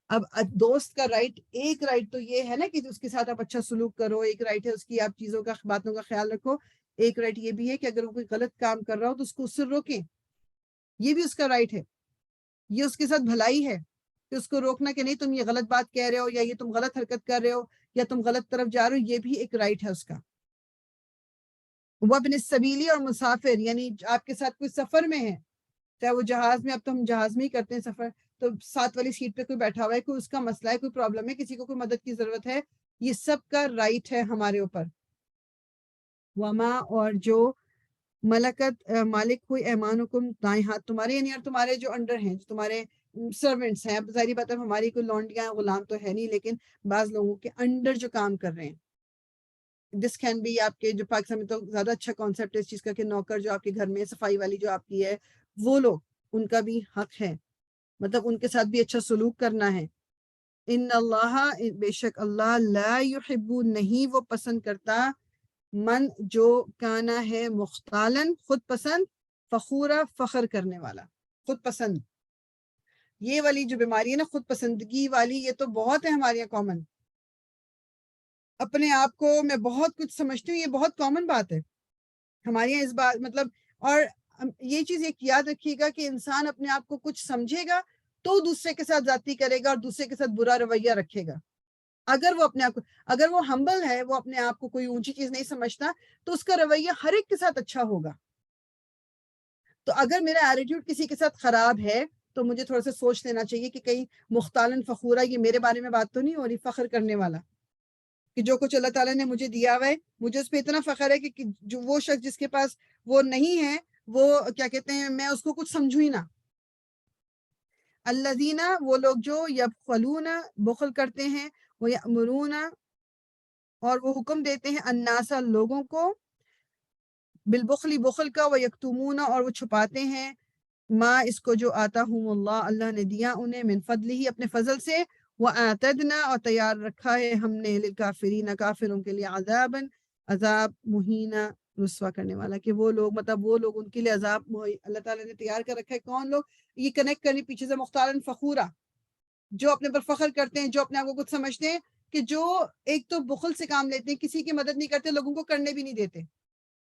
Speaker 1: اب دوست کا رائٹ، ایک رائٹ تو یہ ہے نا کہ اس کے ساتھ آپ اچھا سلوک کرو، ایک رائٹ ہے اس کی آپ چیزوں کا، باتوں کا خیال رکھو. ایک رائٹ یہ بھی ہے کہ اگر وہ کوئی غلط کام کر رہا ہو تو اس کو اس سے روکیں، یہ بھی اس کا رائٹ ہے. یہ اس کے ساتھ بھلائی ہے کہ اس کو روکنا کہ نہیں تم یہ غلط بات کہہ رہے ہو، یا یہ تم غلط حرکت کر رہے ہو، یا تم غلط طرف جا رہے ہو، یہ بھی ایک رائٹ ہے اس کا. وابن السبیلی اور مسافر، یعنی آپ کے ساتھ کوئی سفر میں ہے، چاہے وہ جہاز میں، اب تو ہم جہاز میں ہی کرتے ہیں سفر، تو ساتھ والی سیٹ پہ کوئی بیٹھا ہوا ہے، کوئی اس کا مسئلہ ہے، کوئی پرابلم ہے، کسی کو کوئی مدد کی ضرورت ہے، یہ سب کا رائٹ ہے ہمارے اوپر. وما اور جو ملکت مالک ہوئی ایمانکم، دائیں ہاتھ تمہارے، یعنی اور تمہارے جو انڈر ہیں، جو تمہارے سرونٹس ہیں. اب ظاہری بات ہے ہماری کوئی لونڈیاں غلام تو ہے نہیں، لیکن بعض لوگوں کے انڈر جو کام کر رہے ہیں، دس کین بی، آپ کے جو پاکستان میں تو زیادہ اچھا کانسیپٹ ہے اس چیز کا کہ نوکر جو آپ کے گھر میں، صفائی والی جو آپ کی ہے، وہ لوگ، ان کا بھی حق ہے، مطلب ان کے ساتھ بھی اچھا سلوک کرنا ہے. ان اللہ، بے شک اللہ، لا یحب، نہیں وہ پسند کرتا، من جو کانا ہے، مختالن خود پسند، فخورا فخر کرنے والا، خود پسند. یہ والی جو بیماری ہے نا خود پسندگی والی، یہ تو بہت ہے ہمارے یہاں کامن. اپنے آپ کو میں بہت کچھ سمجھتی ہوں، یہ بہت کامن بات ہے ہمارے یہاں اس بات مطلب. اور یہ چیز ایک یاد رکھیے گا کہ انسان اپنے آپ کو کچھ سمجھے گا تو دوسرے کے ساتھ زیادتی کرے گا اور دوسرے کے ساتھ برا رویہ رکھے گا. اگر وہ اپنے آپ کو، اگر وہ ہمبل ہے، وہ اپنے آپ کو کوئی اونچی چیز نہیں سمجھتا، تو اس کا رویہ ہر ایک کے ساتھ اچھا ہوگا. تو اگر میرا ایٹیٹیوڈ کسی کے ساتھ خراب ہے تو مجھے تھوڑا سا سوچ لینا چاہیے کہ کہیں مختالن فخورہ، یہ میرے بارے میں بات تو نہیں ہو رہی فخر کرنے والا، کہ جو کچھ اللہ تعالیٰ نے مجھے دیا ہوا ہے مجھے اس پہ اتنا فخر ہے کہ جو وہ شخص جس کے پاس وہ نہیں ہے، وہ کیا کہتے ہیں، میں اس کو کچھ سمجھوں ہی نہ. الذین، وہ لوگ جو یبخلون، بخل کرتے ہیں، وہ یأمرون، اور وہ حکم دیتے ہیں، الناس، لوگوں کو، بالبخل، بخل کا، وہ یکتمون، اور وہ چھپاتے ہیں، ما، اس کو جو آتاہم اللہ، اللہ نے دیا انہیں، من فضلہ، اپنے فضل سے، وَأَعْتَدْنَا، اور تیار رکھا ہے ہم نے، للکافرین، کافروں کے لیے، عذاباً، عذاب، مہینہ، رسوا کرنے والا. کہ وہ لوگ مطلب وہ لوگ ان کے لیے عذاب اللہ تعالیٰ نے تیار کر رکھا ہے. کون لوگ؟ یہ کنیکٹ کرنی پیچھے سے مختارن فخورا، جو اپنے پر فخر کرتے ہیں، جو اپنے آپ کو کچھ سمجھتے ہیں، کہ جو ایک تو بخل سے کام لیتے ہیں، کسی کی مدد نہیں کرتے، لوگوں کو کرنے بھی نہیں دیتے،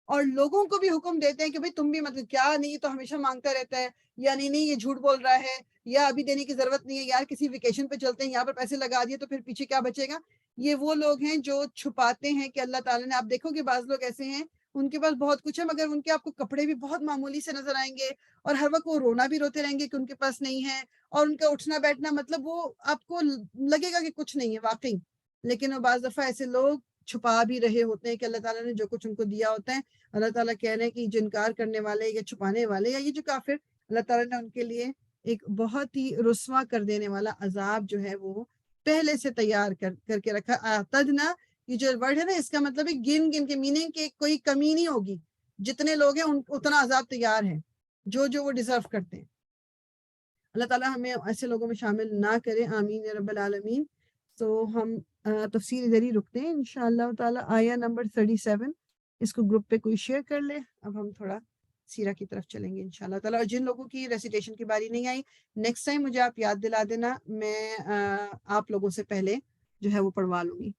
Speaker 1: اور لوگوں کو بھی حکم دیتے ہیں کہ بھئی تم بھی مطلب کیا نہیں، یہ تو ہمیشہ مانگتا رہتا ہے، یا نہیں یہ جھوٹ بول رہا ہے، یا ابھی دینے کی ضرورت نہیں ہے، یار کسی ویکیشن پہ چلتے ہیں، یہاں پر پیسے لگا دیے تو پھر پیچھے کیا بچے گا. یہ وہ لوگ ہیں جو چھپاتے ہیں کہ اللہ تعالیٰ نے، آپ دیکھو کہ بعض لوگ ایسے ہیں ان کے پاس بہت کچھ ہے مگر ان کے آپ کو کپڑے بھی بہت معمولی سے نظر آئیں گے، اور ہر وقت وہ رونا بھی روتے رہیں گے کہ ان کے پاس نہیں ہے، اور ان کا اٹھنا بیٹھنا مطلب وہ آپ کو لگے گا کہ کچھ نہیں ہے واقعی. لیکن وہ بعض دفعہ ایسے لوگ چھپا بھی رہے ہوتے ہیں کہ اللہ تعالیٰ نے جو کچھ ان کو دیا ہوتا ہے. اللہ تعالیٰ کہہ رہے ہیں کہ جو انکار کرنے والے یا چھپانے والے یا یہ جو کافر، اللہ تعالیٰ نے ان کے لیے ایک بہت ہی رسوا کر دینے والا عذاب جو ہے وہ پہلے سے تیار کر کے رکھا. اعتدنا، یہ جو ورڈ ہے نا، اس کا مطلب ہے گن گن کے، میننگ کہ کوئی کمی نہیں ہوگی، جتنے لوگ ہیں اتنا عذاب تیار ہے، جو وہ ڈیزرو کرتے ہیں. اللہ تعالیٰ ہمیں ایسے لوگوں میں شامل نہ کرے، آمین یا رب العالمین. تو ہم تفسیر ادھر ہی رکتے ہیں انشاءاللہ تعالیٰ. آیا نمبر 37، اس کو گروپ پہ کوئی شیئر کر لے. اب ہم تھوڑا سیرہ کی طرف چلیں گے انشاءاللہ تعالیٰ. اور جن لوگوں کی ریسیٹیشن کی باری نہیں آئی، نیکسٹ ٹائم مجھے آپ یاد دلا دینا، میں آپ لوگوں سے پہلے جو ہے وہ پڑھوا لوں گی.